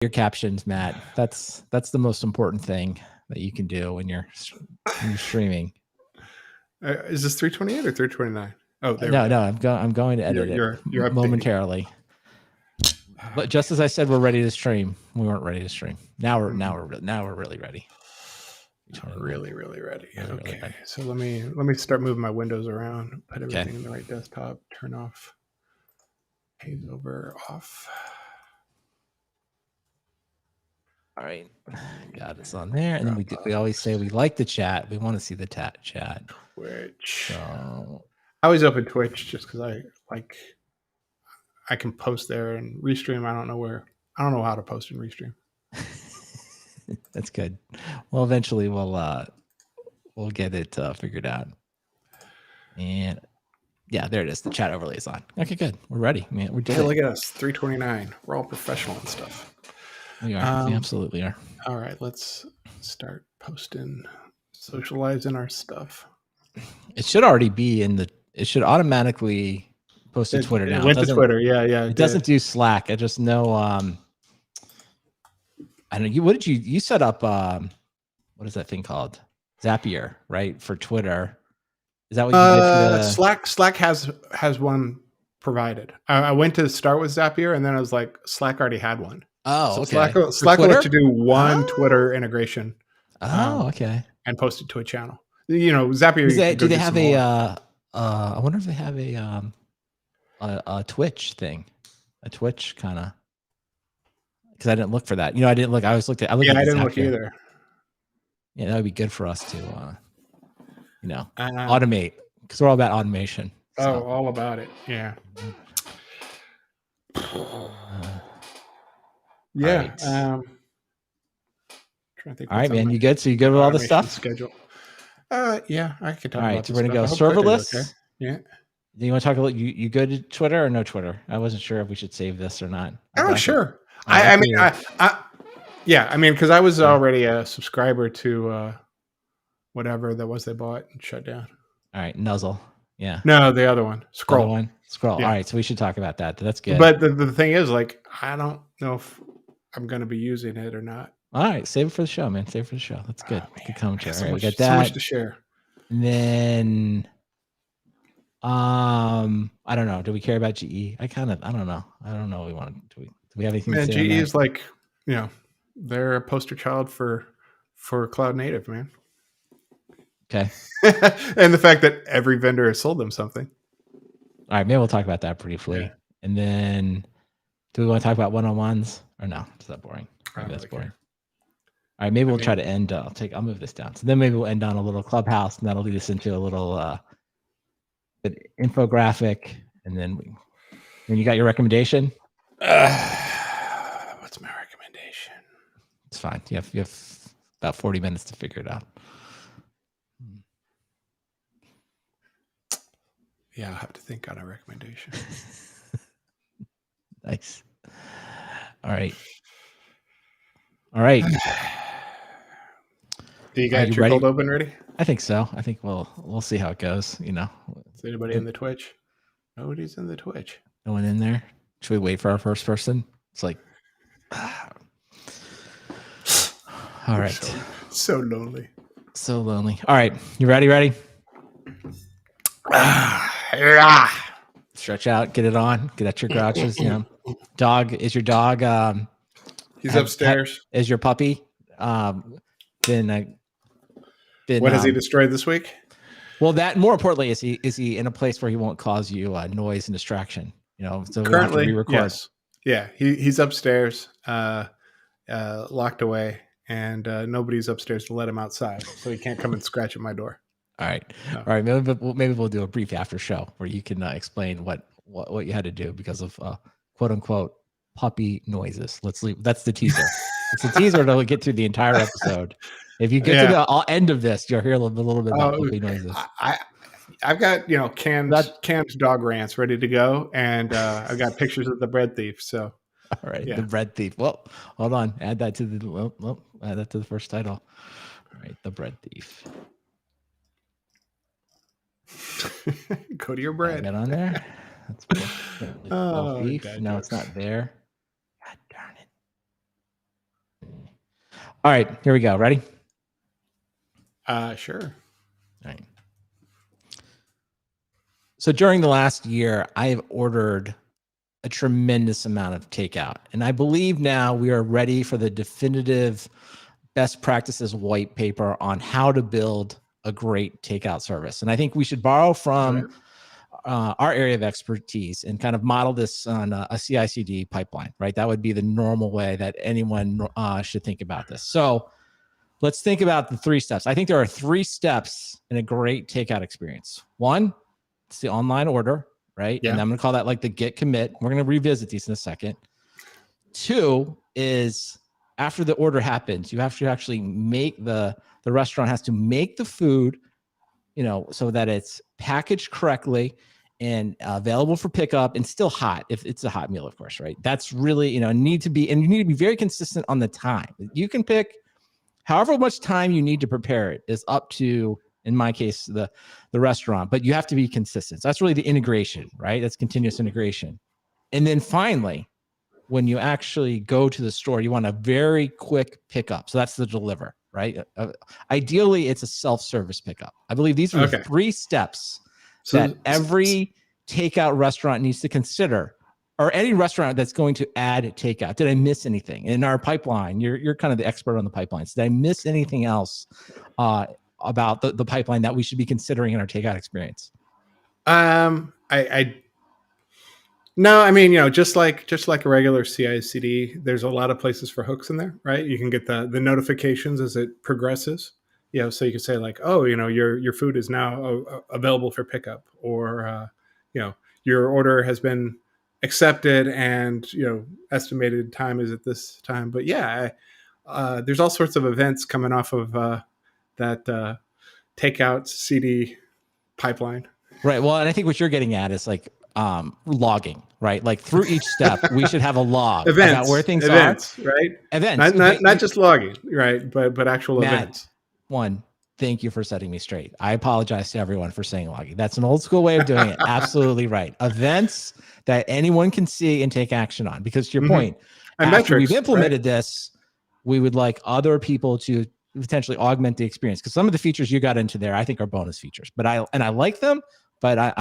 your captions, Matt. That's the most important thing that you can do when you're streaming. Is this 328 or 329? Oh, there no, we go. I'm going to edit you're momentarily. But just as I said, we're ready to stream. We weren't ready to stream. Now we're really ready. Really ready. Okay. Really ready. So let me start moving my windows around. Put everything in the right desktop. Turn off. Haze over off. All right, got us on there, and then we always say we like the chat. We want to see the chat. Twitch. So I always open Twitch just because I can post there and restream. I don't know how to post and restream. That's good. Well, eventually we'll get it figured out. And yeah, there it is. The chat overlay is on. Okay, good. We're ready, man. We did it. Look at us, 329. We're all professional and stuff. We are. We absolutely are. All right, let's start posting, socializing our stuff. It should already be it should automatically post to Twitter now. It went to Twitter. Yeah. It doesn't do Slack. I just know. I know you. What did you set up? What is that thing called? Zapier, right? For Twitter. Is that what you did? Slack has one provided. I went to start with Zapier, and then I was like, Slack already had one. Oh, so okay. Slack will let you do one Twitter integration. Okay. And post it to a channel. Zapier. Do they have I wonder if they have a Twitch thing, a Twitch kind of. Because I didn't look for that. I didn't look. I didn't look either. Yeah, that would be good for us to, automate, because we're all about automation. So. All about it. Yeah. Yeah. Right. Trying to think. All right, man. You good? So you good with all this stuff? Schedule. Yeah, I could talk about this. All right, so we're gonna go serverless. Okay. Yeah. Do you want to talk a little? You good to Twitter or no Twitter? I wasn't sure if we should save this or not. Oh, sure. Because I was already a subscriber to whatever that was they bought and shut down. All right, Nuzzle. Yeah. No, the other one. Scroll. Yeah. All right, so we should talk about that. That's good. But the thing is, I don't know if I'm going to be using it or not. All right, save it for the show, man. Save it for the show. That's good. Good commentary. So we got that. So much to share. And then, I don't know. Do we care about GE? I don't know. I don't know what we want. Do we have anything to say? GE is they're a poster child for cloud native, man. Okay. And the fact that every vendor has sold them something. All right, maybe we'll talk about that briefly. Yeah. And then, do we want to talk about one-on-ones or no? Is that boring? Maybe that's boring. All right, maybe we'll try to end. I'll move this down. So then maybe we'll end on a little clubhouse, and that'll lead us into a little infographic. And then you got your recommendation. What's my recommendation? It's fine. You have about 40 minutes to figure it out. Yeah, I'll have to think on a recommendation. Nice. All right. Do you got your cold open ready? I think so. I think we'll see how it goes. Is anybody in the Twitch? Nobody's in the Twitch. No one in there. Should we wait for our first person? It's like, all right. So lonely. So lonely. All right. You ready? Stretch out, get it on, get at your grouches. Dog is your dog. He's upstairs. Is your puppy? Been what has he destroyed this week? Well, that more importantly, is he in a place where he won't cause you noise and distraction? So currently, we record. Yes. Yeah, he's upstairs, locked away, and nobody's upstairs to let him outside, so he can't come and scratch at my door. All right. No. All right. Maybe we'll do a brief after show where you can explain what you had to do because of quote unquote puppy noises. Let's leave. That's the teaser. It's a teaser to get through the entire episode. If you get to the end of this, you'll hear a little bit about puppy noises. I've got canned dog rants ready to go, and I've got pictures of the bread thief. So all right, the bread thief. Well, hold on. Add that to the first title. All right, the bread thief. Go to your bread. Get on there. That's beef. No, it's not there. God darn it. All right, here we go. Ready? Sure. All right. So during the last year, I have ordered a tremendous amount of takeout. And I believe now we are ready for the definitive best practices white paper on how to build a great takeout service. And I think we should borrow from our area of expertise and kind of model this on a CI/CD pipeline, right? That would be the normal way that anyone should think about this. So let's think about the 3 steps. I think there are 3 steps in a great takeout experience. 1, it's the online order, right? Yeah. And I'm going to call that like the get commit. We're going to revisit these in a second. 2 is after the order happens, you have to actually make the restaurant has to make the food, so that it's packaged correctly and available for pickup and still hot if it's a hot meal, of course, right? That's really, you need to be very consistent on the time. You can pick however much time you need to prepare it is up to, in my case, the restaurant, but you have to be consistent. So that's really the integration, right? That's continuous integration. And then finally, when you actually go to the store, you want a very quick pickup. So that's the deliver, right? Ideally, it's a self-service pickup. I believe these are the 3 steps that every takeout restaurant needs to consider, or any restaurant that's going to add takeout. Did I miss anything in our pipeline? You're kind of the expert on the pipelines. Did I miss anything else about the pipeline that we should be considering in our takeout experience? No, I mean, just like a regular CI/CD, there's a lot of places for hooks in there, right? You can get the notifications as it progresses. So you can say like, oh, your food is now available for pickup, or your order has been accepted, and estimated time is at this time. But there's all sorts of events coming off of that takeout CD pipeline. Right. Well, and I think what you're getting at is like logging, right? Like through each step, we should have a log about where things are. Right? Events. Not just logging, right? But actual events. One, thank you for setting me straight. I apologize to everyone for saying logging. That's an old school way of doing it. Absolutely right. Events that anyone can see and take action on. Because to your point, and after we've implemented this, we would like other people to potentially augment the experience. Because some of the features you got into there, I think are bonus features. But I like them. But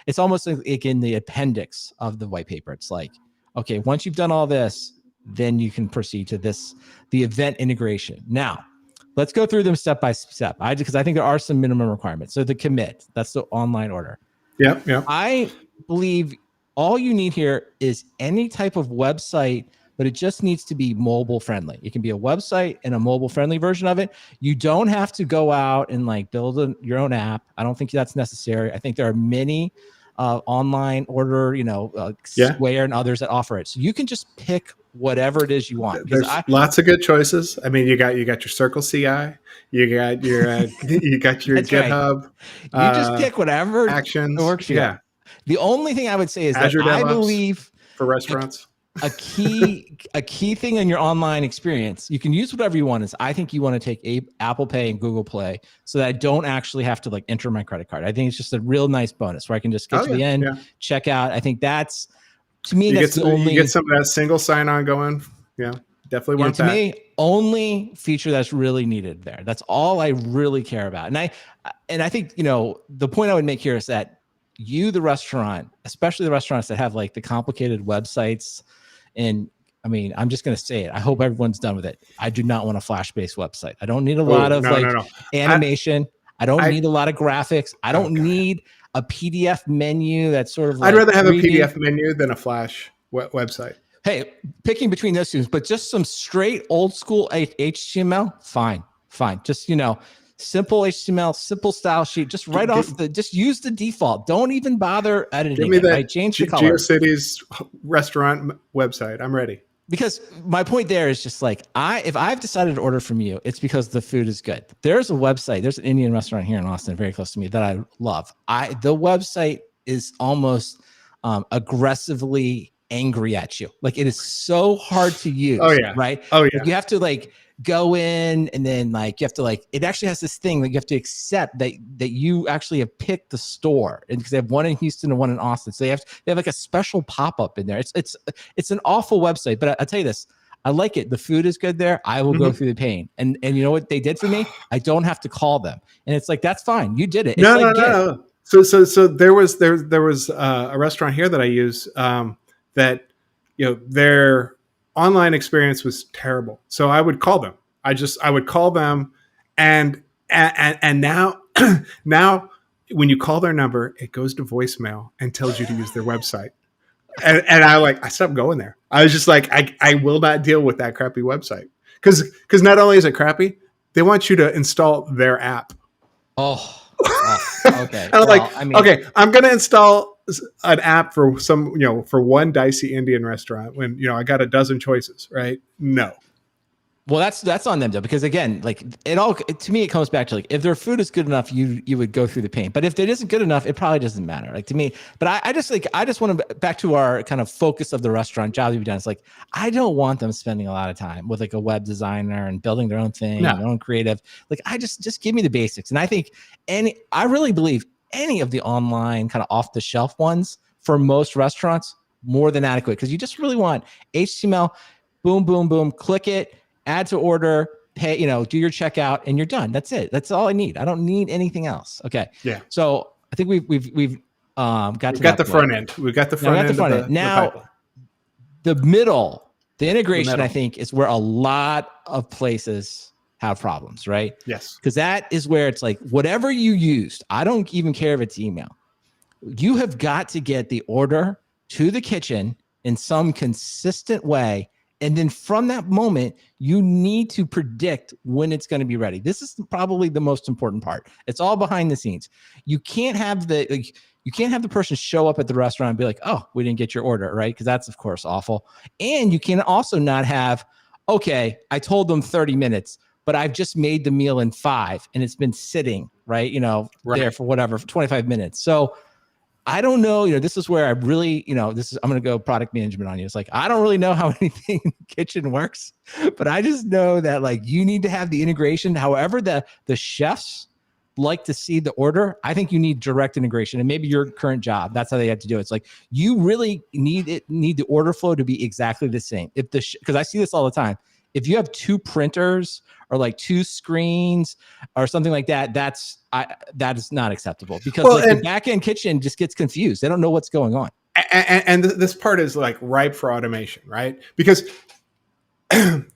it's almost like in the appendix of the white paper. It's like, okay, once you've done all this, then you can proceed to the event integration. Now, let's go through them step by step. Because I think there are some minimum requirements. So the commit, that's the online order. Yeah. I believe all you need here is any type of website, but it just needs to be mobile friendly. It can be a website and a mobile friendly version of it. You don't have to go out and like build your own app. I don't think that's necessary. I think there are many online order, Square and others that offer it. So you can just pick whatever it is you want. There's lots of good choices. I mean, you got your Circle CI, you got your GitHub. Right. You just pick whatever actions works for you. Yeah. The only thing I would say is Azure that DevOps I believe for restaurants. A key thing in your online experience, you can use whatever you want, is I think you want to take Apple Pay and Google Play so that I don't actually have to like enter my credit card. I think it's just a real nice bonus where I can just get to the end, check out. I think that's, to me, that's the only... You get some of that single sign-on going. Yeah, definitely want that. To me, only feature that's really needed there. That's all I really care about. And I think, the point I would make here is that the restaurant, especially the restaurants that have like the complicated websites, and I mean, I'm just going to say it. I hope everyone's done with it. I do not want a Flash-based website. I don't need a lot of animation. I don't need a lot of graphics. I don't need a PDF menu that's sort of like I'd rather have 3D. A PDF menu than a Flash website. Hey, picking between those two, but just some straight old school HTML, fine. Just, simple HTML, simple style sheet, just just use the default. Don't even bother editing. Give me that. Right? Change the color. GeoCities restaurant website. I'm ready. Because my point there is just like, if I've decided to order from you, it's because the food is good. There's a website. There's an Indian restaurant here in Austin, very close to me, that I love. The website is almost aggressively angry at you. Like, it is so hard to use. Oh yeah. Right. Oh yeah. Like, you have to like go in, and then like you have to like, it actually has this thing that you have to accept that you actually have picked the store, and because they have one in Houston and one in Austin, so they have like a special pop-up in there. It's an awful website, but I'll tell you this, I like it. The food is good there. I will go through the pain. And you know what they did for me? I don't have to call them. And it's like, that's fine. You did it. It's No, like, no. So there was a restaurant here that I use that, you know, their online experience was terrible. So I would call them. I would call them, and now now when you call their number, it goes to voicemail and tells you to use their website. And I stopped going there. I was just like, I will not deal with that crappy website, because not only is it crappy, they want you to install their app. Oh, okay. And I'm okay, I'm going to install an app for for one dicey Indian restaurant when, I got a dozen choices, right? No. Well, that's on them though, because again, like to me, it comes back to like, if their food is good enough, you would go through the pain. But if it isn't good enough, it probably doesn't matter. Like to me, but I just want to back to our kind of focus of the restaurant job we've done. It's like, I don't want them spending a lot of time with like a web designer and building their own thing, their own creative. Like I just give me the basics. And I think I really believe any of the online kind of off the shelf ones for most restaurants, more than adequate. Because you just really want HTML, boom, boom, boom, click it, add to order, pay, do your checkout, and you're done. That's it. That's all I need. I don't need anything else. Okay. Yeah. So I think we've got the front end. We've got the front end. Now, the middle, the integration, I think, is where a lot of places have problems, right? Yes. Because that is where it's like, whatever you used, I don't even care if it's email. You have got to get the order to the kitchen in some consistent way. And then from that moment, you need to predict when it's going to be ready. This is probably the most important part. It's all behind the scenes. You can't have the person show up at the restaurant and be like, "Oh, we didn't get your order," right? Because that's of course awful. And you can also not have, "Okay, I told them 30 minutes, but I've just made the meal in 5 and it's been sitting right, there for whatever, for 25 minutes." So I don't know, this is where I really, I'm going to go product management on you. It's like, I don't really know how anything in the kitchen works, but I just know that like you need to have the integration. However, the chefs like to see the order, I think you need direct integration. And maybe your current job, that's how they have to do it. It's like, you really need the order flow to be exactly the same. Because I see this all the time. If you have 2 printers or like 2 screens or something like that, that is not acceptable, because the back end kitchen just gets confused. They don't know what's going on. And this part is like ripe for automation, right? Because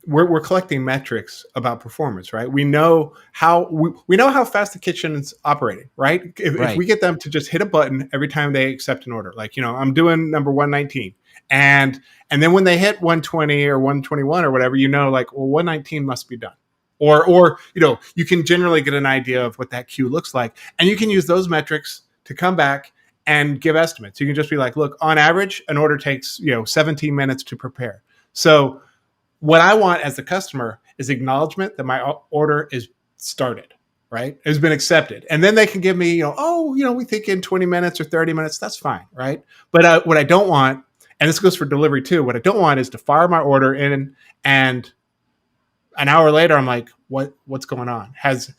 we're collecting metrics about performance, right? We know how fast the kitchen's operating, right? If we get them to just hit a button every time they accept an order, like, I'm doing number 119. And then when they hit 120 or 121 or whatever, like, well, 119 must be done. Or you can generally get an idea of what that queue looks like. And you can use those metrics to come back and give estimates. You can just be like, look, on average, an order takes, 17 minutes to prepare. So what I want as the customer is acknowledgement that my order is started, right? It's been accepted. And then they can give me, we think in 20 minutes or 30 minutes, that's fine, right? But what I don't want, and this goes for delivery too, what I don't want is to fire my order in, and an hour later, I'm like, what's going on? Has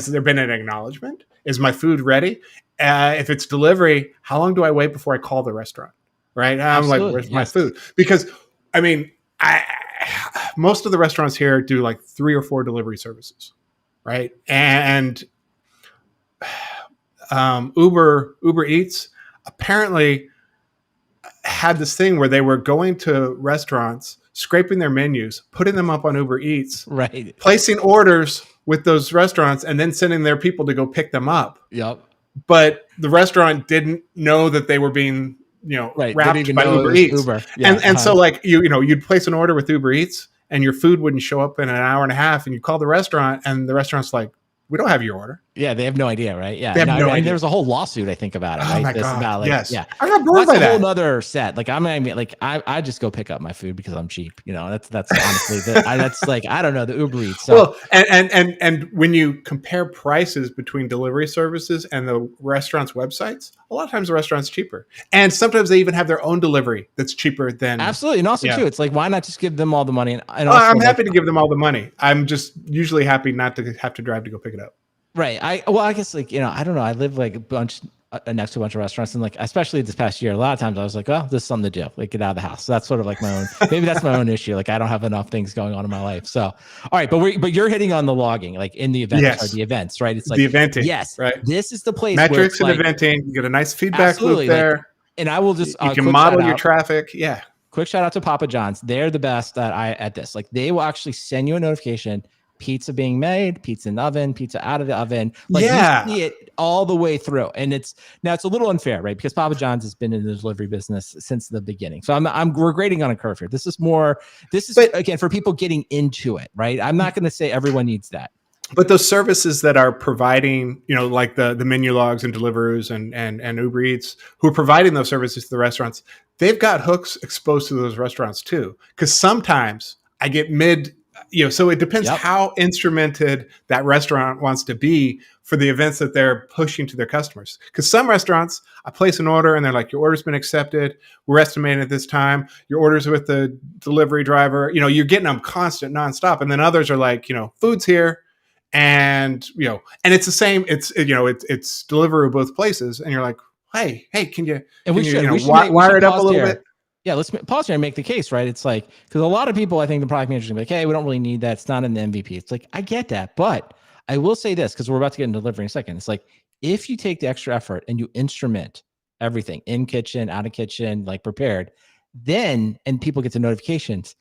there been an acknowledgement? Is my food ready? If it's delivery, how long do I wait before I call the restaurant? Right? I'm like, where's my food? Because, most of the restaurants here do like 3 or 4 delivery services, right? And Uber Eats apparently had this thing where they were going to restaurants, scraping their menus, putting them up on Uber Eats, right, placing orders with those restaurants, and then sending their people to go pick them up. Yep. But the restaurant didn't know that they were being, wrapped by Uber Eats. Uber. Yeah. And so like, you'd place an order with Uber Eats and your food wouldn't show up in an hour and a half, and you call the restaurant and the restaurant's like, we don't have your order. Yeah, they have no idea, right? Yeah, they have no idea. There was a whole lawsuit, I think, about it. Oh right? my God! About, yes, yeah. I got burned by that. That's a whole other set. Like I just go pick up my food because I'm cheap. That's honestly that's like, I don't know, the Uber Eats. So. Well, and when you compare prices between delivery services and the restaurant's websites, a lot of times the restaurant's cheaper, and sometimes they even have their own delivery that's cheaper than. Absolutely, and also too, it's like, why not just give them all the money? And also, I'm happy to give them all the money. I'm just usually happy not to have to drive to go pick it up. Right. I guess like, I don't know. I live like a bunch next to a bunch of restaurants, and like especially this past year, a lot of times I was like, well, this is something to do. Like get out of the house. So that's sort of like my own. Maybe that's my own issue. Like I don't have enough things going on in my life. So all right, but you're hitting on the logging, like in the events, Yes. or the events, right? It's like the eventing. yes, right. this is the place. Metrics where and like, eventing. You get a nice feedback loop there. Like, and I will just you can model your traffic. Yeah. Quick shout out to Papa John's. They're the best at this. Like they will actually send you a notification. Pizza being made, pizza in the oven, pizza out of the oven. Like you see it all the way through. And it's a little unfair, right? Because Papa John's has been in the delivery business since the beginning. So we're grading on a curve here. This is again for people getting into it, right? I'm not going to say everyone needs that. But those services that are providing, like the menu logs and Deliveroo's and Uber Eats, who are providing those services to the restaurants, they've got hooks exposed to those restaurants too. Because sometimes I get so it depends how instrumented that restaurant wants to be for the events that they're pushing to their customers. Because some restaurants, I place an order and they're like, your order's been accepted. We're estimating at this time. Your order's with the delivery driver. You're getting them constant, nonstop. And then others are like, food's here. And, and it's the same. It's Deliveroo both places. And you're like, hey, can you wire it up a little bit? Yeah, let's pause here and make the case, right? It's like, because a lot of people, I think the product managers are like, hey, we don't really need that. It's not in the MVP. It's like, I get that. But I will say this, because we're about to get into delivery in a second. It's like, if you take the extra effort and you instrument everything in kitchen, out of kitchen, like prepared, and people get the notifications,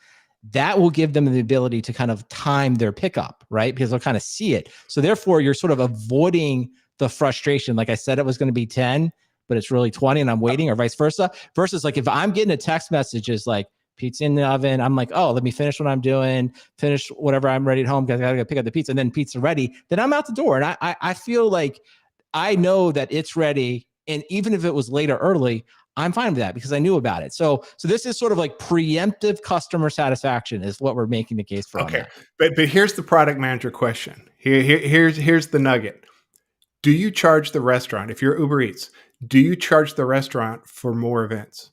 that will give them the ability to kind of time their pickup, right? Because they'll kind of see it. So therefore, you're sort of avoiding the frustration. Like I said, it was going to be 10, but it's really 20 and I'm waiting, or vice versa. Versus like if I'm getting a text message is like pizza in the oven, I'm like, oh, let me finish what I'm doing, finish whatever I'm ready at home because I gotta go pick up the pizza, and then pizza ready, then I'm out the door. And I feel like I know that it's ready. And even if it was late or early, I'm fine with that because I knew about it. So this is sort of like preemptive customer satisfaction is what we're making the case for. Okay. But here's the product manager question. Here's the nugget. Do you charge the restaurant, if you're Uber Eats, do you charge the restaurant for more events?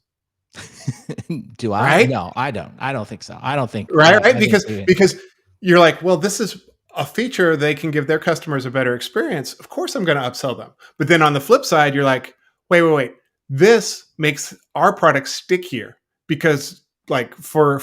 Do I? Right? No, I don't. I don't think so. I don't think. Right. Because you're like, well, this is a feature they can give their customers a better experience. Of course, I'm going to upsell them. But then on the flip side, you're like, wait. This makes our product stickier because like for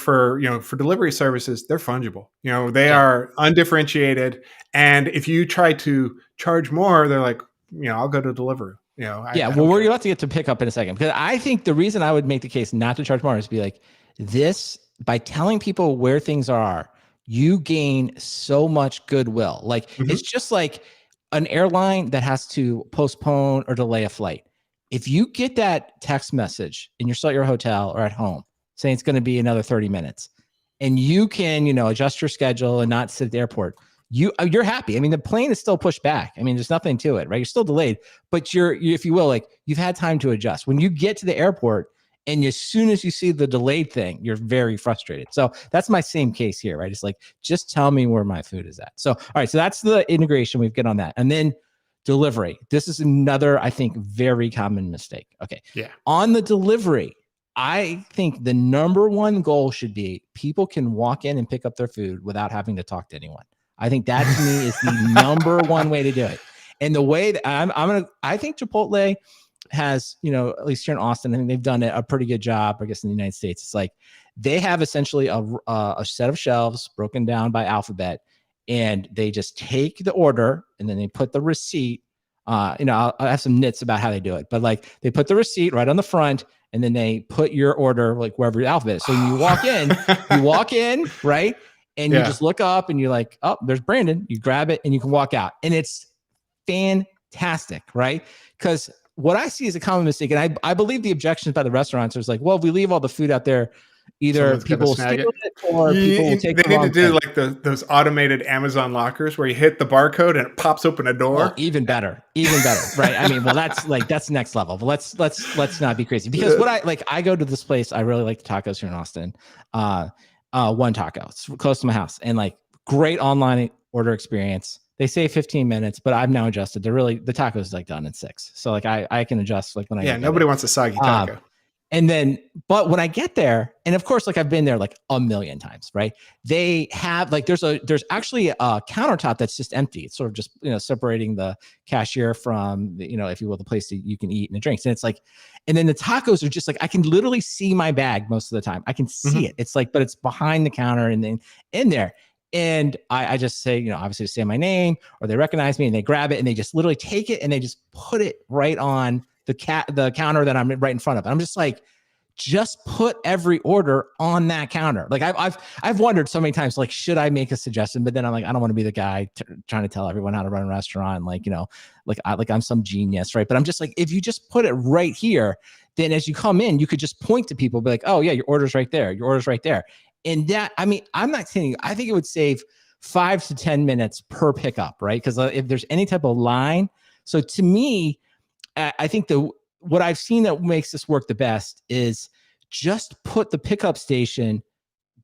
delivery services, they're fungible. They are undifferentiated. And if you try to charge more, they're like, I'll go to Deliveroo. We're about to get to pick up in a second, because I think the reason I would make the case not to charge more is to be like this, by telling people where things are, you gain so much goodwill. Like it's just like an airline that has to postpone or delay a flight. If you get that text message and you're still at your hotel or at home saying it's going to be another 30 minutes and you can, adjust your schedule and not sit at the airport, you're happy. I mean, the plane is still pushed back. I mean, there's nothing to it, right? You're still delayed, but you're, if you will, like you've had time to adjust. When you get to the airport and as soon as you see the delayed thing, you're very frustrated. So that's my same case here, right? It's like, just tell me where my food is at. So, all right. So that's the integration we've got on that. And then delivery. This is another, I think, very common mistake. Okay. Yeah. On the delivery, I think the number one goal should be people can walk in and pick up their food without having to talk to anyone. I think that to me is the number one way to do it. And the way that I think Chipotle has, at least here in Austin, I think they've done a pretty good job, I guess, in the United States. It's like they have essentially a set of shelves broken down by alphabet, and they just take the order and then they put the receipt. I'll have some nits about how they do it, but like they put the receipt right on the front and then they put your order like wherever your alphabet is. So when you walk in, right? And you just look up and you're like, oh, there's Brandon. You grab it and you can walk out. And it's fantastic, right? Because what I see is a common mistake, and I believe the objections by the restaurants is like, well, if we leave all the food out there, either people will steal it or people will take it. They need to do like those automated Amazon lockers where you hit the barcode and it pops open a door. Oh, even better, right? I mean, well, that's next level. But let's not be crazy, because I go to this place. I really like the tacos here in Austin. One Taco, it's close to my house, and like great online order experience. They say 15 minutes, but I've now adjusted. The tacos like done in 6. So like I can adjust like when I nobody wants a soggy taco. And then, but when I get there, and of course, like I've been there like a million times, right? They have like, there's actually a countertop that's just empty. It's sort of just, separating the cashier from, if you will, the place that you can eat and the drinks. And it's like, and then the tacos are just like, I can literally see my bag most of the time. I can see it. It's like, but it's behind the counter and then in there. And I just say, obviously say my name, or they recognize me and they grab it and they just literally take it and they just put it right on the counter that I'm right in front of. And I'm just like, just put every order on that counter. Like I've wondered so many times, like, should I make a suggestion? But then I'm like, I don't want to be the guy trying to tell everyone how to run a restaurant. Like, I'm some genius, right? But I'm just like, if you just put it right here, then as you come in, you could just point to people, be like, oh yeah, your order's right there. Your order's right there. And that, I mean, I'm not saying, I think it would save 5 to 10 minutes per pickup, right? Because if there's any type of line. So to me, I think what I've seen that makes this work the best is just put the pickup station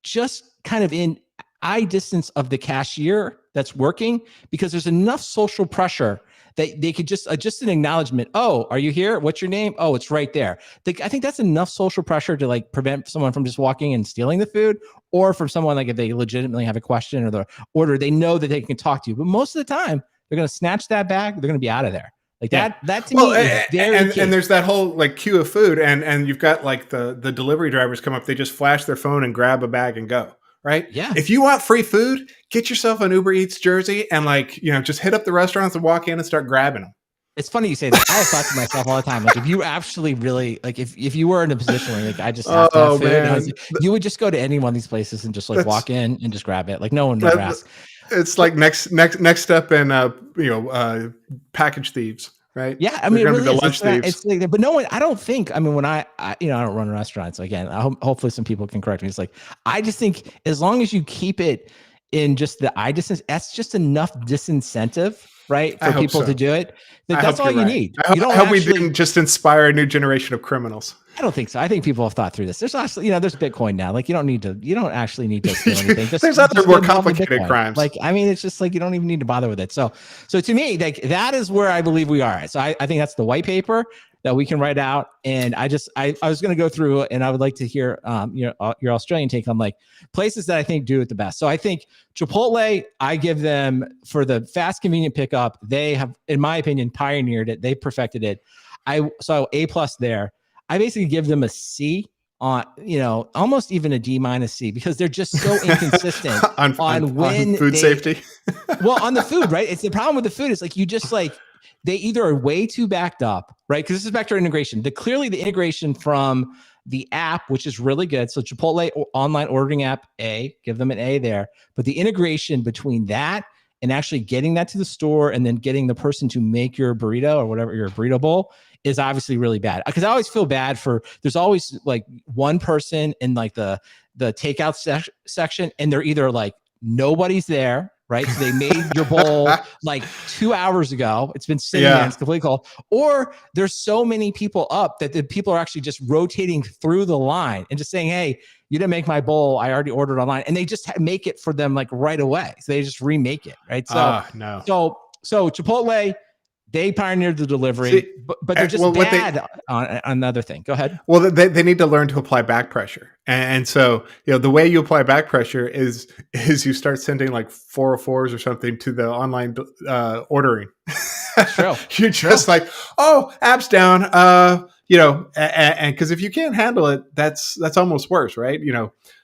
just kind of in eye distance of the cashier that's working, because there's enough social pressure that they could just an acknowledgement. Oh, are you here? What's your name? Oh, it's right there. I think that's enough social pressure to like prevent someone from just walking and stealing the food, or from someone, like if they legitimately have a question or the order, they know that they can talk to you. But most of the time, they're going to snatch that bag. They're going to be out of there. Like that to me is very and there's that whole like queue of food, and you've got like the delivery drivers come up, they just flash their phone and grab a bag and go, right? Yeah. If you want free food, get yourself an Uber Eats jersey and just hit up the restaurants and walk in and start grabbing them. It's funny you say that. I have thought to myself all the time, like if you actually really like if you were in a position where like I just have to have food, you would just go to any one of these places and just like walk in and just grab it. Like no one would ask. It's like next step in package thieves, right? Yeah, I mean, it really is. It's like, but no one. I don't think. I mean, when I don't run restaurants. So again, hopefully some people can correct me. It's like I just think as long as you keep it in just the eye distance, that's just enough disincentive, right, for people to do it. That's all you need. I hope we didn't just inspire a new generation of criminals. I don't think so. I think people have thought through this. There's actually, there's Bitcoin now. Like you don't actually need to steal anything. There's other more complicated crimes. Like, I mean, it's just like, you don't even need to bother with it. So to me, like that is where I believe we are. So I think that's the white paper that we can write out. And I was going to go through and I would like to hear your Australian take on like places that I think do it the best. So I think Chipotle, I give them for the fast, convenient pickup. They have, in my opinion, pioneered it. They perfected it. So A+ there. I basically give them a C on, almost even a D- C, because they're just so inconsistent on food safety. Well, on the food, right? It's the problem with the food is like, you just like, they either are way too backed up, right? Because this is back to our integration. Clearly the integration from the app, which is really good. So Chipotle online ordering app, A, give them an A there. But the integration between that and actually getting that to the store and then getting the person to make your burrito or whatever, your burrito bowl, is obviously really bad. Because I always feel bad there's always like one person in like the takeout section, and they're either like nobody's there, right? So they made your bowl like 2 hours ago. It's been sitting there, it's completely cold. Or there's so many people up that the people are actually just rotating through the line and just saying, hey, you didn't make my bowl. I already ordered online. And they just make it for them like right away. So they just remake it, right? So So Chipotle, they pioneered the delivery, but they're just bad on another thing. Go ahead. Well, they need to learn to apply back pressure. And so, the way you apply back pressure is you start sending like 404s or something to the online ordering. True. You're just like, oh, app's down. And because if you can't handle it, that's almost worse, right?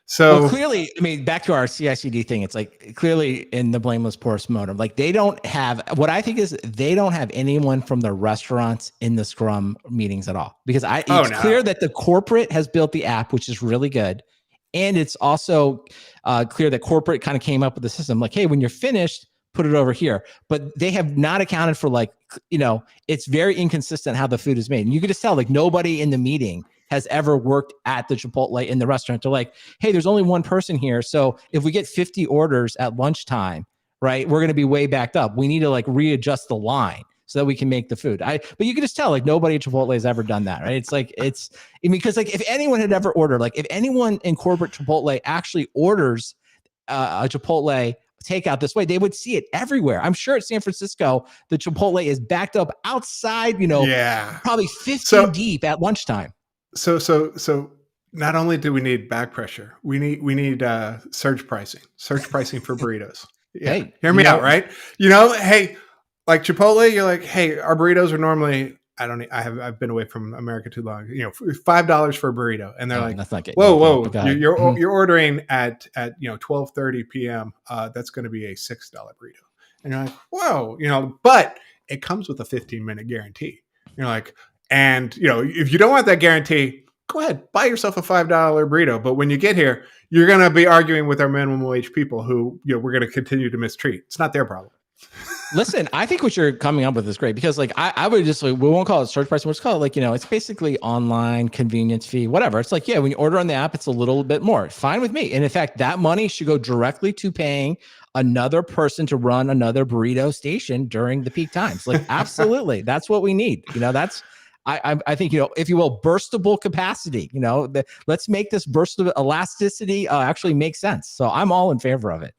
So well, clearly, I mean, back to our CI/CD thing, it's like clearly in the blameless post mortem, like they don't have, what I think is they don't have anyone from the restaurants in the Scrum meetings at all, because it's clear that the corporate has built the app, which is really good. And it's also clear that corporate kind of came up with the system like, hey, when you're finished, put it over here. But they have not accounted for like, it's very inconsistent how the food is made. And you can just tell like nobody in the meeting has ever worked at the Chipotle in the restaurant. They're like, hey, there's only one person here. So if we get 50 orders at lunchtime, right, we're going to be way backed up. We need to like readjust the line so that we can make the food. But you can just tell like nobody at Chipotle has ever done that, right? It's like, because like if anyone had ever ordered, like if anyone in corporate Chipotle actually orders a Chipotle takeout this way, they would see it everywhere. I'm sure at San Francisco, the Chipotle is backed up outside, probably 50 deep at lunchtime. So not only do we need back pressure, we need surge pricing for burritos. Yeah, Hey, hear me out, right? Hey, like Chipotle, you're like, hey, our burritos are normally, I've been away from America too long. $5 for a burrito, and they're like, that's not getting whoa, anything, but whoa, go ahead. you're ordering at 12:30 p.m. That's going to be a $6 burrito, and you're like, whoa, but it comes with a 15-minute guarantee. You're like, and if you don't want that guarantee, go ahead, buy yourself a $5 burrito. But when you get here, you're going to be arguing with our minimum wage people who we're going to continue to mistreat. It's not their problem. Listen, I think what you're coming up with is great because like I would just like, we won't call it surge pricing. We'll just call it like, it's basically online convenience fee, whatever. It's like, yeah, when you order on the app, it's a little bit more. Fine with me. And in fact, that money should go directly to paying another person to run another burrito station during the peak times. Like, absolutely. That's what we need. That's, I think, if you will, burstable capacity, let's make this burst of elasticity actually make sense. So I'm all in favor of it.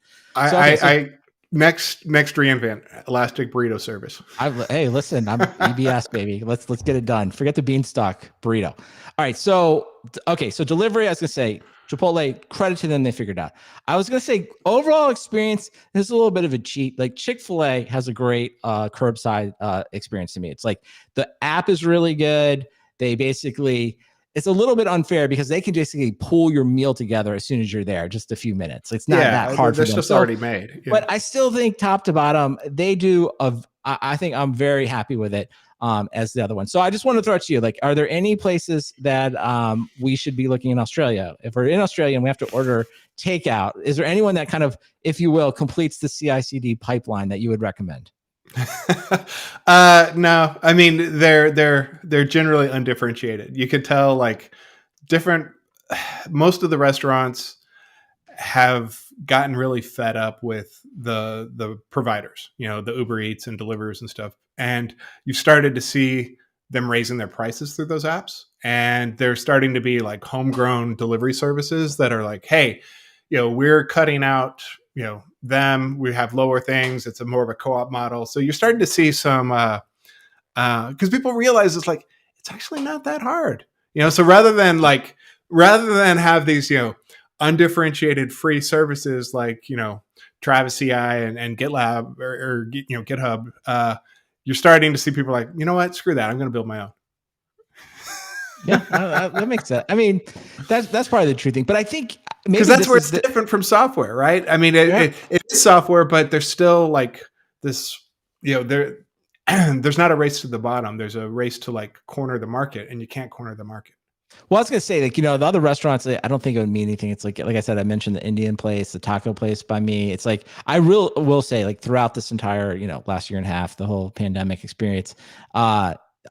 Next reinvent elastic burrito service. Hey, listen, I'm EBS baby. Let's get it done. Forget the beanstalk burrito. All right, so delivery. I was gonna say Chipotle. Credit to them, they figured out. I was gonna say overall experience is a little bit of a cheat. Like Chick-fil-A has a great curbside experience to me. It's like the app is really good. They basically. It's a little bit unfair because they can basically pull your meal together as soon as you're there, just a few minutes. It's not that hard for them. It's just already made. Yeah. But I still think top to bottom, they do. I think I'm very happy with it as the other one. So I just want to throw it to you. Like, are there any places that we should be looking in Australia? If we're in Australia and we have to order takeout, is there anyone that kind of, if you will, completes the CI/CD pipeline that you would recommend? No, I mean they're generally undifferentiated. You could tell like most of the restaurants have gotten really fed up with the providers, the Uber Eats and Deliverers and stuff. And you've started to see them raising their prices through those apps. And they're starting to be like homegrown delivery services that are like, hey, we're cutting out them, we have lower things. It's more of a co-op model. So you're starting to see some, because people realize it's actually not that hard, so rather than have these, undifferentiated free services like, Travis CI and GitLab or GitHub, you're starting to see people like, you know what, screw that. I'm going to build my own. Yeah, that makes sense. I mean, that's probably the true thing. But I think because that's where it's different from software, right? I mean, it is software, but there's still like this, there's not a race to the bottom. There's a race to like corner the market, and you can't corner the market. Well, I was gonna say, like, the other restaurants, I don't think it would mean anything. It's like I said, I mentioned the Indian place, the taco place by me. It's like I will say, like, throughout this entire, last year and a half, the whole pandemic experience,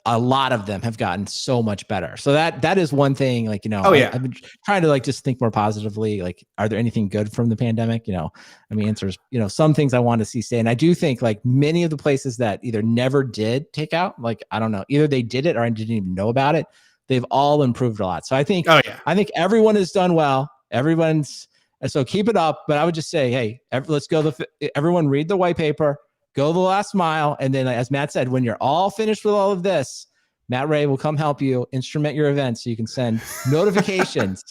a lot of them have gotten so much better. So that is one thing, like, I've been trying to like just think more positively. Like, are there anything good from the pandemic? I mean, answers, some things I want to see stay. And I do think like many of the places that either never did take out, like, I don't know, either they did it or I didn't even know about it. They've all improved a lot. So I think, I think everyone has done well. So keep it up. But I would just say, hey, let's go. Everyone read the white paper, go the last mile. And then, as Matt said, when you're all finished with all of this, Matt Ray will come help you instrument your event so you can send notifications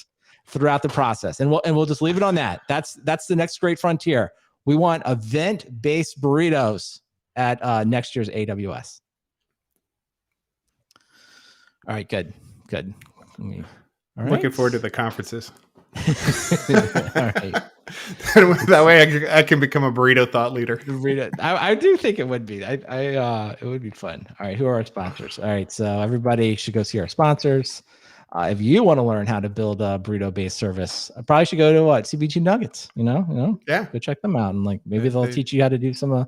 throughout the process. And we'll just leave it on that. That's the next great frontier. We want event-based burritos at next year's AWS. All right, good. All right. Looking forward to the conferences. All right. That way I can become a burrito thought leader. I do think it would be. It would be fun. All right, who are our sponsors? All right, so everybody should go see our sponsors. If you want to learn how to build a burrito-based service, I probably should go to CBG Nuggets. Yeah, go check them out, and like maybe they'll teach you how to do some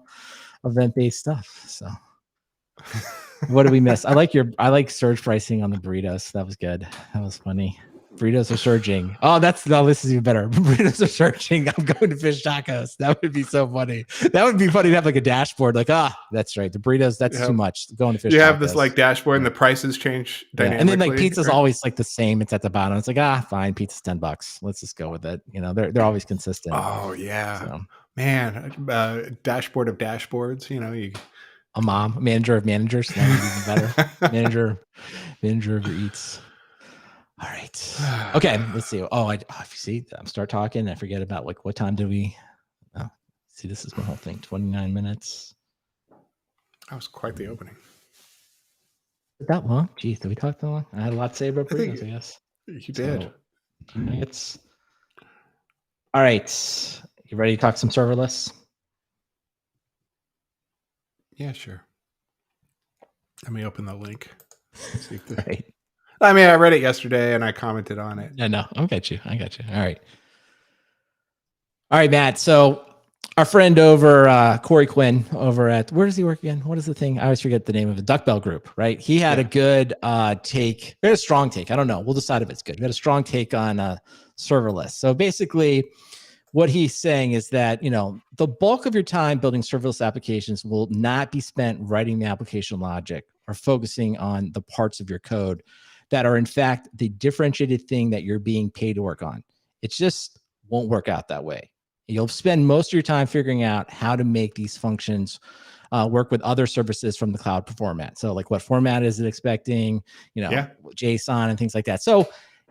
event-based stuff. So. What did we miss? I like surge pricing on the burritos. That was good. That was funny. Burritos are surging. Oh, this is even better. Burritos are surging. I'm going to fish tacos. That would be so funny. That would be funny to have like a dashboard. Like, that's right. The burritos, that's too much. Going to fish tacos. You have this like dashboard and the prices change dynamically. And then like pizza's always like the same. It's at the bottom. It's like, fine. Pizza's $10. Let's just go with it. They're always consistent. Oh yeah. So. Man, dashboard of dashboards, a manager of managers. That would be even better. manager of your eats. All right. Okay. Let's see. See, I'm start talking. I forget about like what time did we? Oh, see, this is my whole thing. 29 minutes. That was quite the opening. That long? Geez, did we talk that long? I had a lot to say about burritos, I guess. You did. Nuggets. All right. You ready to talk some serverless? Yeah, sure. Let me open the link. See if Right. I mean, I read it yesterday and I commented on it. No, I got you. All right. All right, Matt. So our friend over, Corey Quinn over at, where does he work again? What is the thing? I always forget the name of it. Duck Bell Group, right? He had a good take. He had a strong take. I don't know. We'll decide if it's good. We had a strong take on serverless. So basically, what he's saying is that, the bulk of your time building serverless applications will not be spent writing the application logic or focusing on the parts of your code that are in fact the differentiated thing that you're being paid to work on. It just won't work out that way. You'll spend most of your time figuring out how to make these functions work with other services from the cloud format. So like what format is it expecting, JSON and things like that. So,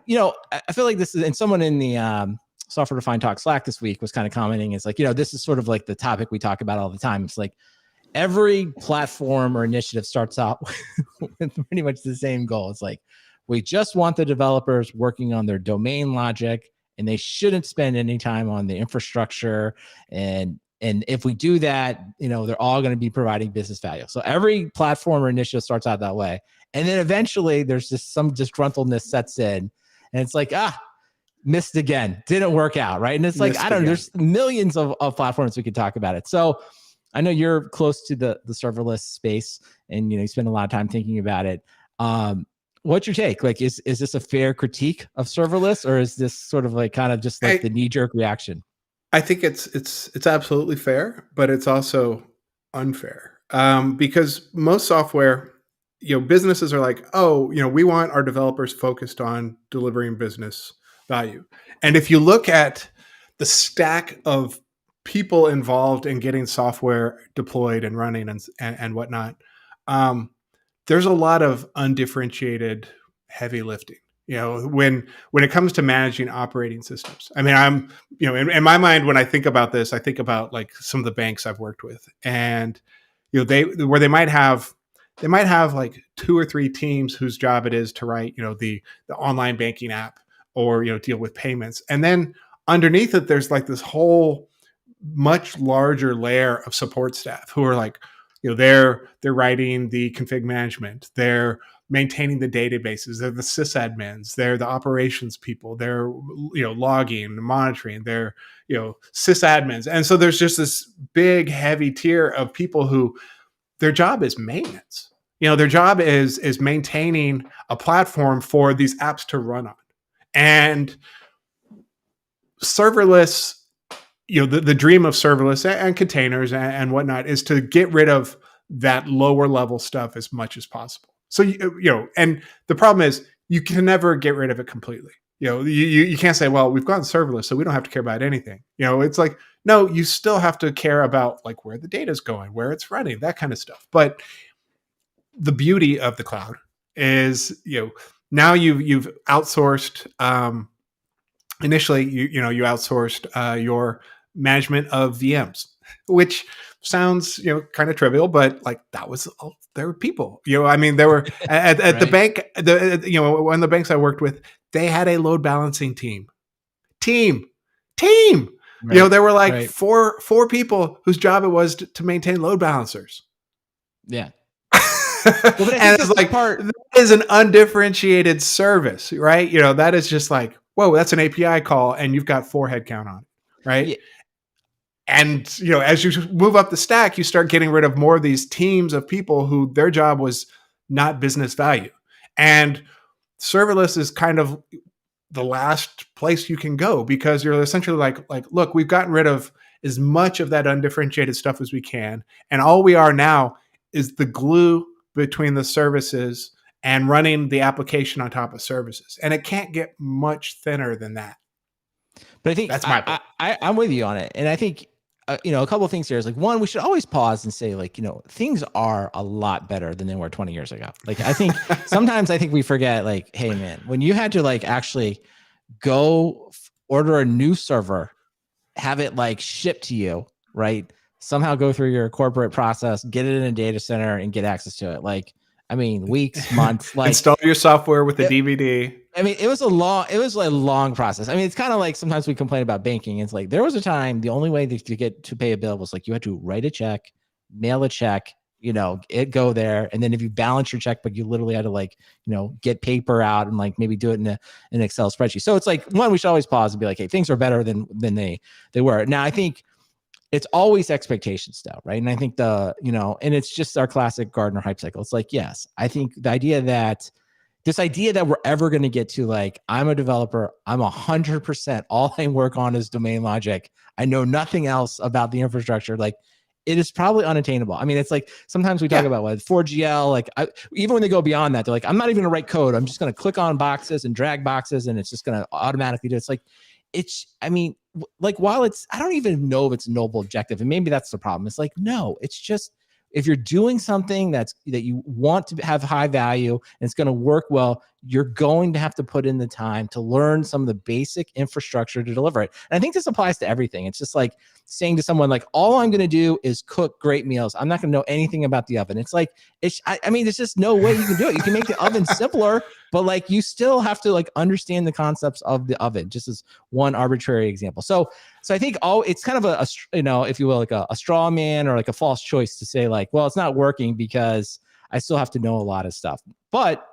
I feel like this is, and someone in the Software Defined Talk Slack this week was kind of commenting, it's like, this is sort of like the topic we talk about all the time. It's like every platform or initiative starts out with pretty much the same goal. It's like, we just want the developers working on their domain logic, and they shouldn't spend any time on the infrastructure. And if we do that, they're all going to be providing business value. So every platform or initiative starts out that way. And then eventually there's just some disgruntledness sets in, and it's like, missed again, didn't work out, right? And it's like, I don't know, there's millions of platforms we could talk about it. So I know you're close to the serverless space, and you spend a lot of time thinking about it. What's your take? Like, is this a fair critique of serverless, or is this sort of like kind of just like the knee-jerk reaction? I think it's absolutely fair, but it's also unfair because most software, businesses are like, we want our developers focused on delivering business value. And if you look at the stack of people involved in getting software deployed and running and whatnot, there's a lot of undifferentiated heavy lifting. When it comes to managing operating systems. I mean, I'm, in my mind, when I think about this, I think about like some of the banks I've worked with, and they might have like 2 or 3 teams whose job it is to write, the online banking app or deal with payments, and then underneath it, there's like this whole much larger layer of support staff who are like, they're writing the config management, they're maintaining the databases, they're the sysadmins, they're the operations people, they're logging, monitoring, they're sysadmins, and so there's just this big heavy tier of people who their job is maintenance. Their job is maintaining a platform for these apps to run on, and serverless. The dream of serverless and containers and whatnot is to get rid of that lower level stuff as much as possible. So, and the problem is you can never get rid of it completely. You can't say, well, we've gone serverless, so we don't have to care about anything. It's like, no, you still have to care about like where the data is going, where it's running, that kind of stuff. But the beauty of the cloud is, now you've outsourced, initially, you outsourced your management of VMs, which sounds kind of trivial, but like that was there were people. I mean, there were at right. The bank. One of the banks I worked with, they had a load balancing team. Right. There were like four people whose job it was to maintain load balancers. Yeah. Well, and it's like that is an undifferentiated service, right? That is just like, whoa, that's an API call, and you've got 4 headcount on it, right? Yeah. And as you move up the stack, you start getting rid of more of these teams of people who their job was not business value. And serverless is kind of the last place you can go, because you're essentially like, look, we've gotten rid of as much of that undifferentiated stuff as we can, and all we are now is the glue between the services and running the application on top of services. And it can't get much thinner than that. But I think that's my point. I'm with you on it. And I think a couple of things here is like, one, we should always pause and say like, things are a lot better than they were 20 years ago. Like, I think sometimes we forget like, hey man, when you had to like actually go order a new server, have it like shipped to you, right? Somehow go through your corporate process, get it in a data center and get access to it. Like, I mean, weeks, months, like install your software with a DVD. I mean, it was a long process. I mean, it's kind of like sometimes we complain about banking. It's like there was a time the only way to get to pay a bill was like you had to write a check, mail a check, it go there, and then if you balance your checkbook, you literally had to like get paper out and like maybe do it in an Excel spreadsheet. So it's like one, we should always pause and be like, hey, things are better than they were. Now I think it's always expectations though, right? And I think and it's just our classic Gartner hype cycle. It's like, yes, I think this idea that we're ever going to get to like, I'm a developer, I'm 100%, all I work on is domain logic, I know nothing else about the infrastructure, like it is probably unattainable. I mean, it's like sometimes we talk about what 4GL, like even when they go beyond that, they're like, I'm not even gonna write code, I'm just gonna click on boxes and drag boxes and it's just gonna automatically do it. It's like, I mean, like while I don't even know if it's a noble objective, and maybe that's the problem. It's like, no, it's just, if you're doing something that you want to have high value and it's going to work well, you're going to have to put in the time to learn some of the basic infrastructure to deliver it. And I think this applies to everything. It's just like saying to someone like, all I'm going to do is cook great meals, I'm not going to know anything about the oven. It's like, I mean, there's just no way you can do it. You can make the oven simpler, but like you still have to like understand the concepts of the oven, just as one arbitrary example. So I think it's kind of a if you will, like a straw man or like a false choice to say like, well, it's not working because I still have to know a lot of stuff. But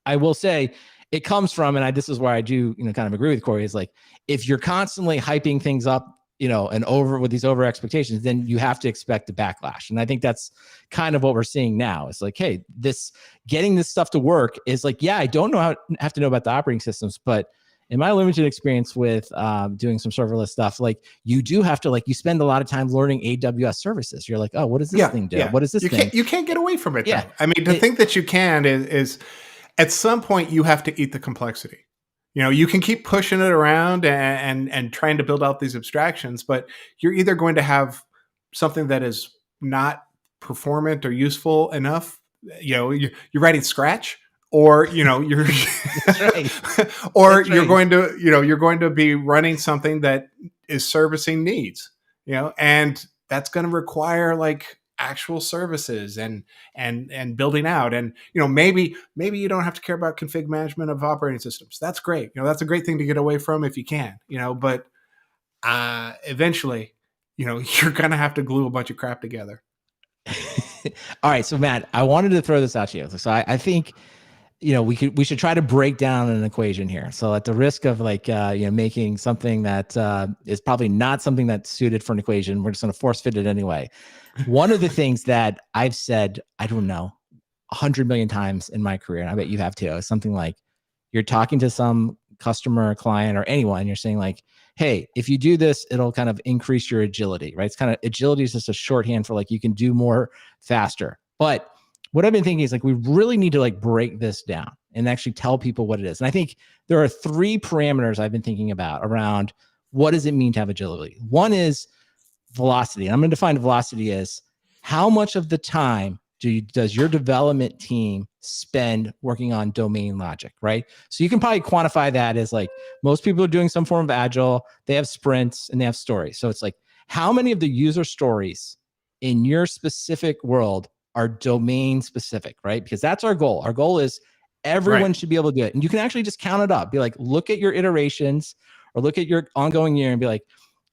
I will say it comes from, and this is where I do, kind of agree with Corey, is like, if you're constantly hyping things up, and over with these over expectations, then you have to expect a backlash. And I think that's kind of what we're seeing now. It's like, hey, getting this stuff to work is like, yeah, I don't have to know about the operating systems, but in my limited experience with doing some serverless stuff, like you do have to, like, you spend a lot of time learning AWS services. You're like, oh, what does this thing do? What is this thing? You can't get away from it. Though. I mean, to think that you can is at some point you have to eat the complexity. You can keep pushing it around and trying to build out these abstractions, but you're either going to have something that is not performant or useful enough. You're writing Scratch, or you're or you're going to be running something that is servicing needs. And that's going to require like actual services and building out, and maybe you don't have to care about config management of operating systems. That's great. That's a great thing to get away from if you can. But eventually you're gonna have to glue a bunch of crap together. All right, so Matt, I wanted to throw this out to you. So I think we should try to break down an equation here. So at the risk of like making something that is probably not something that's suited for an equation, we're just going to force fit it anyway. One of the things that I've said, I don't know, 100 million times in my career, and I bet you have too, is something like, you're talking to some customer, client, or anyone, you're saying like, hey, if you do this, it'll kind of increase your agility, right? It's kind of, agility is just a shorthand for like, you can do more faster. But what I've been thinking is like, we really need to like break this down and actually tell people what it is. And I think there are 3 parameters I've been thinking about around what does it mean to have agility. One is velocity. And I'm going to define velocity as how much of the time does your development team spend working on domain logic, right? So you can probably quantify that as like, most people are doing some form of agile, they have sprints and they have stories. So it's like, how many of the user stories in your specific world are domain specific, right? Because that's our goal. Our goal is everyone should be able to do it. And you can actually just count it up. Be like, look at your iterations or look at your ongoing year and be like,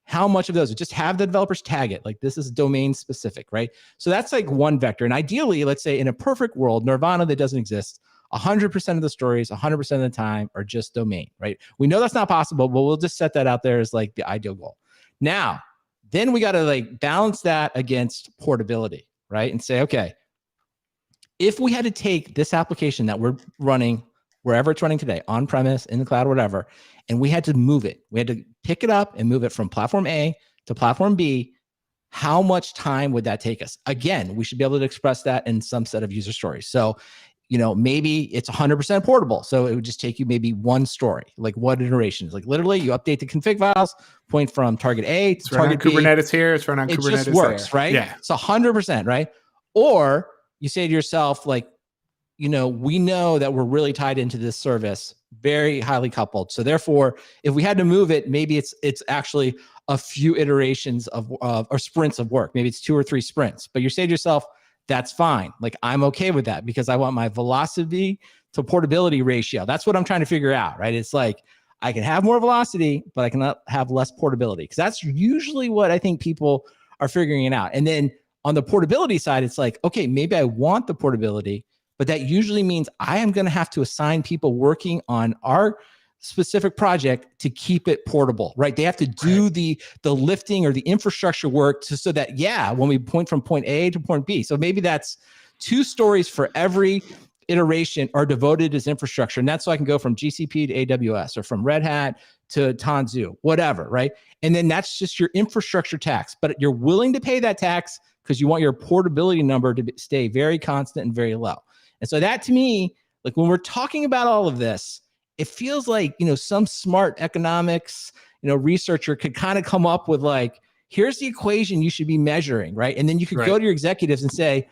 how much of those? Just have the developers tag it. Like, this is domain specific, right? So that's like one vector. And ideally, let's say in a perfect world, nirvana that doesn't exist, 100% of the stories, 100% of the time are just domain, right? We know that's not possible, but we'll just set that out there as like the ideal goal. Now, then we got to like balance that against portability, right? And say, okay, if we had to take this application that we're running, wherever it's running today, on premise, in the cloud, whatever, and we had to move it, we had to pick it up and move it from platform A to platform B, how much time would that take us? Again, we should be able to express that in some set of user stories. So, maybe it's 100% portable. So it would just take you maybe one story, like one iteration. Like literally you update the config files, point from target A to target B. Kubernetes here, it's run on it Kubernetes just works, there. right? Yeah. It's 100%, right? Or you say to yourself, like, we know that we're really tied into this service, very highly coupled. So therefore, if we had to move it, maybe it's actually a few iterations of or sprints of work. Maybe it's 2 or 3 sprints. But you say to yourself, that's fine. Like, I'm okay with that because I want my velocity to portability ratio. That's what I'm trying to figure out, right? It's like I can have more velocity, but I cannot have less portability, because that's usually what I think people are figuring it out. And then on the portability side, it's like, okay, maybe I want the portability, but that usually means I am going to have to assign people working on our specific project to keep it portable, right? They have to do the lifting or the infrastructure work so that, when we point from point A to point B. So maybe that's 2 stories for every iteration are devoted as infrastructure. And that's so I can go from GCP to AWS or from Red Hat to Tanzu, whatever, right? And then that's just your infrastructure tax. But you're willing to pay that tax because you want your portability number to stay very constant and very low. And so that, to me, like when we're talking about all of this, it feels like, some smart economics, researcher could kind of come up with like, here's the equation you should be measuring, right? And then you could go to your executives and say,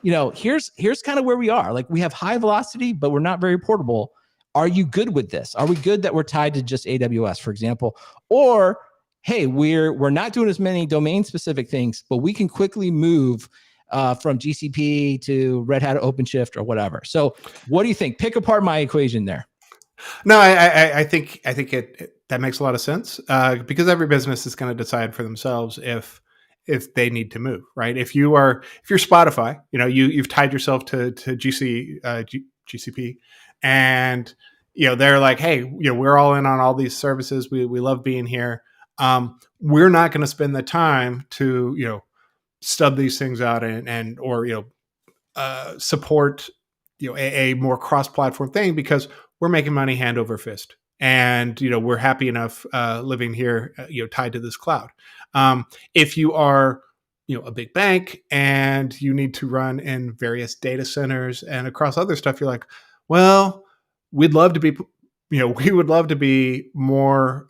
here's kind of where we are. Like, we have high velocity, but we're not very portable. Are you good with this? Are we good that we're tied to just AWS, for example? Or, hey, we're not doing as many domain specific things, but we can quickly move from GCP to Red Hat OpenShift or whatever. So what do you think? Pick apart my equation there. No, I think that makes a lot of sense, because every business is going to decide for themselves if they need to move, right? If you're Spotify, you've tied yourself to GCP, and they're like, hey, we're all in on all these services. We love being here. We're not going to spend the time to stub these things out and support a more cross-platform thing, because we're making money hand over fist, and we're happy enough living here, tied to this cloud. If you are a big bank and you need to run in various data centers and across other stuff, you're like, well, we'd love to be we would love to be more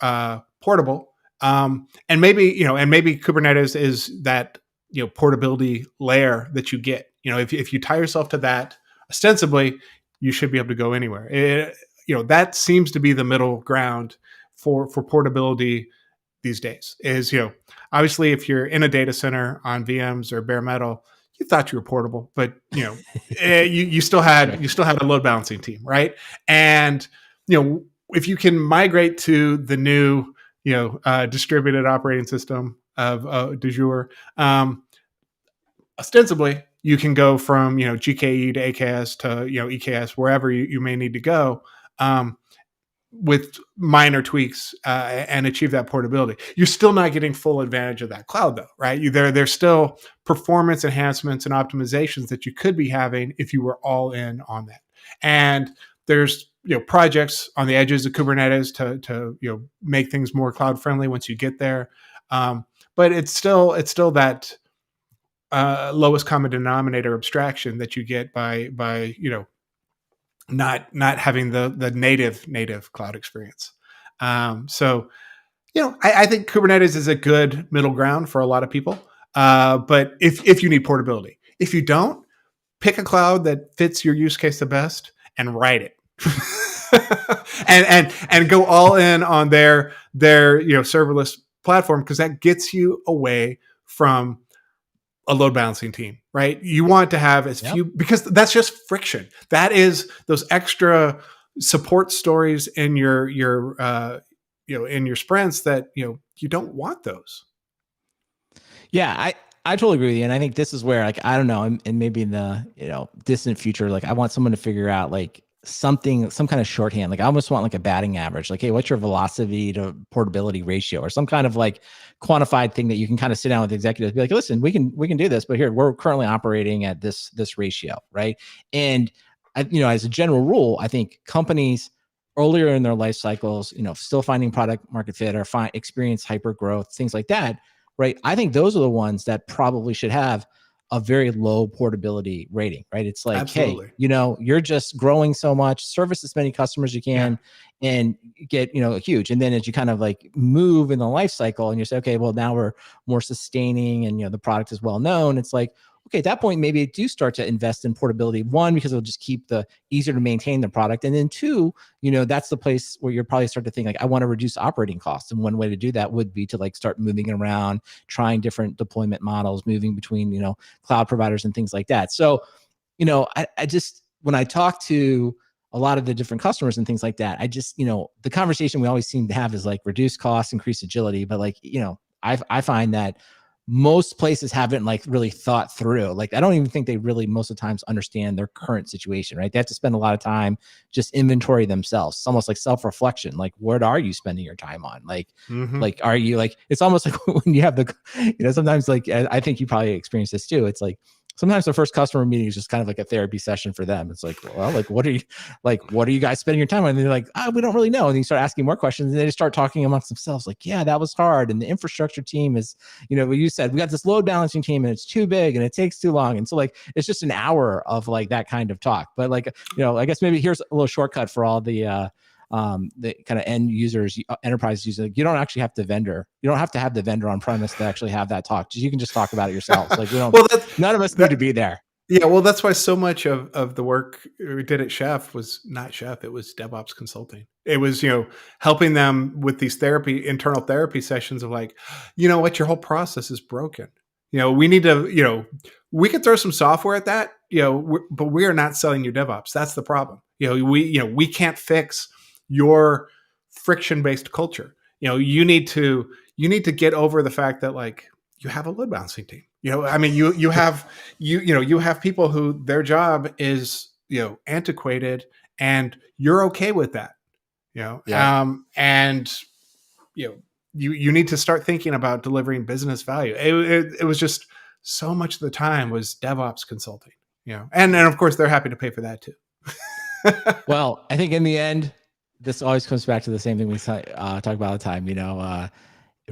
portable, and maybe Kubernetes is that portability layer that you get. If you tie yourself to that, ostensibly you should be able to go anywhere. That seems to be the middle ground for portability these days. Is obviously, if you're in a data center on VMs or bare metal, you thought you were portable, but you still had a load balancing team, right? And if you can migrate to the new distributed operating system of du jour, ostensibly you can go from GKE to AKS to EKS, wherever you may need to go, with minor tweaks, and achieve that portability. You're still not getting full advantage of that cloud, though, right? There's still performance enhancements and optimizations that you could be having if you were all in on that. And there's projects on the edges of Kubernetes to make things more cloud friendly once you get there. But it's still that lowest common denominator abstraction that you get by not having the native cloud experience. So I think Kubernetes is a good middle ground for a lot of people. But if you need portability, if you don't, pick a cloud that fits your use case the best and write it. and go all in on their serverless platform, because that gets you away from a load balancing team, right? You want to have as few, because that's just friction. That is those extra support stories in your in your sprints that you don't want those. Yeah, I totally agree with you. And I think this is where, like, I don't know, and maybe in the distant future, like, I want someone to figure out like some kind of shorthand. Like, I almost want like a batting average, like, hey, what's your velocity to portability ratio, or some kind of like quantified thing that you can kind of sit down with executives and be like, listen, we can do this, but here, we're currently operating at this ratio, right? And as a general rule, I think companies earlier in their life cycles, still finding product market fit or experience hyper growth, things like that, right? I think those are the ones that probably should have a very low portability rating, right? It's like, Absolutely. hey, you're just growing so much, service as many customers as you can, and get, huge. And then as you kind of like move in the life cycle and you say, okay, well, now we're more sustaining and, the product is well known. It's like, okay, at that point, maybe do start to invest in portability. One, because it'll just keep the easier to maintain the product. And then two, that's the place where you're probably start to think like, I want to reduce operating costs. And one way to do that would be to like start moving around, trying different deployment models, moving between, cloud providers and things like that. So, I just, when I talk to a lot of the different customers and things like that, I just, the conversation we always seem to have is like reduce costs, increase agility. But like, I find that most places haven't like really thought through. Like, I don't even think they really most of the times understand their current situation, right? They have to spend a lot of time just inventory themselves. It's almost like self-reflection. Like, what are you spending your time on? Like, like, are you like, it's almost like when you have the, sometimes like, I think you probably experience this too. It's like, sometimes the first customer meeting is just kind of like a therapy session for them. It's like, well, like, what are you guys spending your time on? And they're like, we don't really know. And you start asking more questions and they just start talking amongst themselves. Like, yeah, that was hard. And the infrastructure team is, what you said, we got this load balancing team and it's too big and it takes too long. And so like, it's just an hour of like that kind of talk. But like, I guess maybe here's a little shortcut for all the kind of end users, enterprise users. Like, you don't actually have to You don't have to have the vendor on premise to actually have that talk. You can just talk about it yourselves. Like, we don't, none of us need to be there. Yeah. Well, that's why so much of the work we did at Chef was not Chef. It was DevOps consulting. It was, helping them with these internal therapy sessions of like, what, your whole process is broken. We need to, we could throw some software at that, but we are not selling you DevOps. That's the problem. We can't fix your friction-based culture. You need to get over the fact that like you have a load balancing team. I mean, you have people who their job is, antiquated, and you're okay with that. And you need to start thinking about delivering business value. It was just so much of the time was DevOps consulting. And of course they're happy to pay for that too. Well, I think in the end, this always comes back to the same thing we talk about all the time.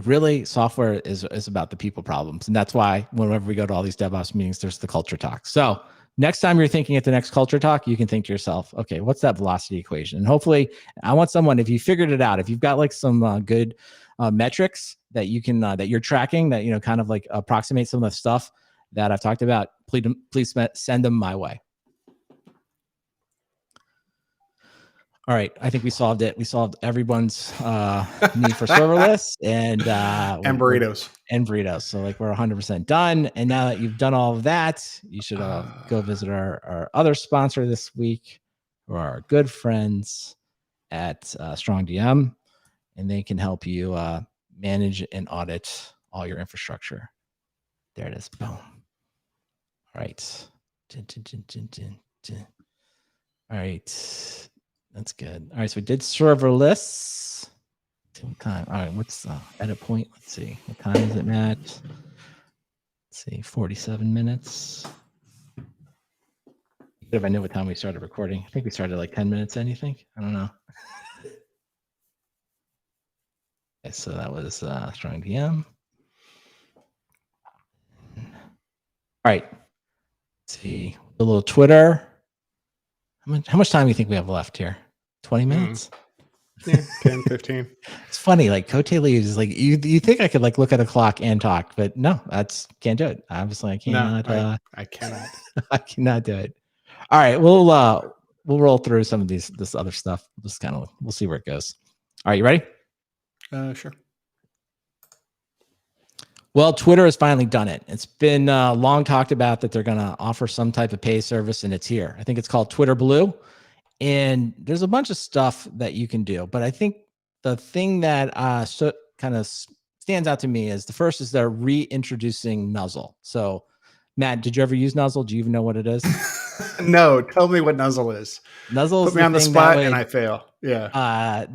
Really, software is about the people problems. And that's why whenever we go to all these DevOps meetings, there's the culture talk. So next time you're thinking at the next culture talk, you can think to yourself, okay, what's that velocity equation? And hopefully I want someone, if you figured it out, if you've got like some good metrics that you can, that you're tracking, that, kind of like approximate some of the stuff that I've talked about, please send them my way. All right, I think we solved it. We solved everyone's need for serverless and burritos. So like we're 100% done. And now that you've done all of that, you should go visit our other sponsor this week, who are our good friends at StrongDM, and they can help you manage and audit all your infrastructure. There it is. Boom. All right. All right. That's good. All right, so we did serverless. What time? All right, what's the edit point? Let's see. What time is it, Matt? Let's see, 47 minutes. If I knew what time we started recording. I think we started like 10 minutes in, you think? I don't know. Okay, so that was StrongDM. All right. Let's see. A little Twitter. How much time do you think we have left here? 20 minutes? Yeah, 10, 15. It's funny, like Cote leaves is like you think I could like look at a clock and talk, but no, can't do it. Obviously I cannot. No, I cannot. I cannot do it. All right, we'll roll through some of this other stuff. Just kind of we'll see where it goes. All right, you ready? Sure. Well, Twitter has finally done it. It's been long talked about that they're going to offer some type of pay service, and it's here. I think it's called Twitter Blue, and there's a bunch of stuff that you can do. But I think the thing that kind of stands out to me is the first is they're reintroducing Nuzzle. So, Matt, did you ever use Nuzzle? Do you even know what it is? No, tell me what Nuzzle is. Nuzzle put me on the spot and I fail. Yeah.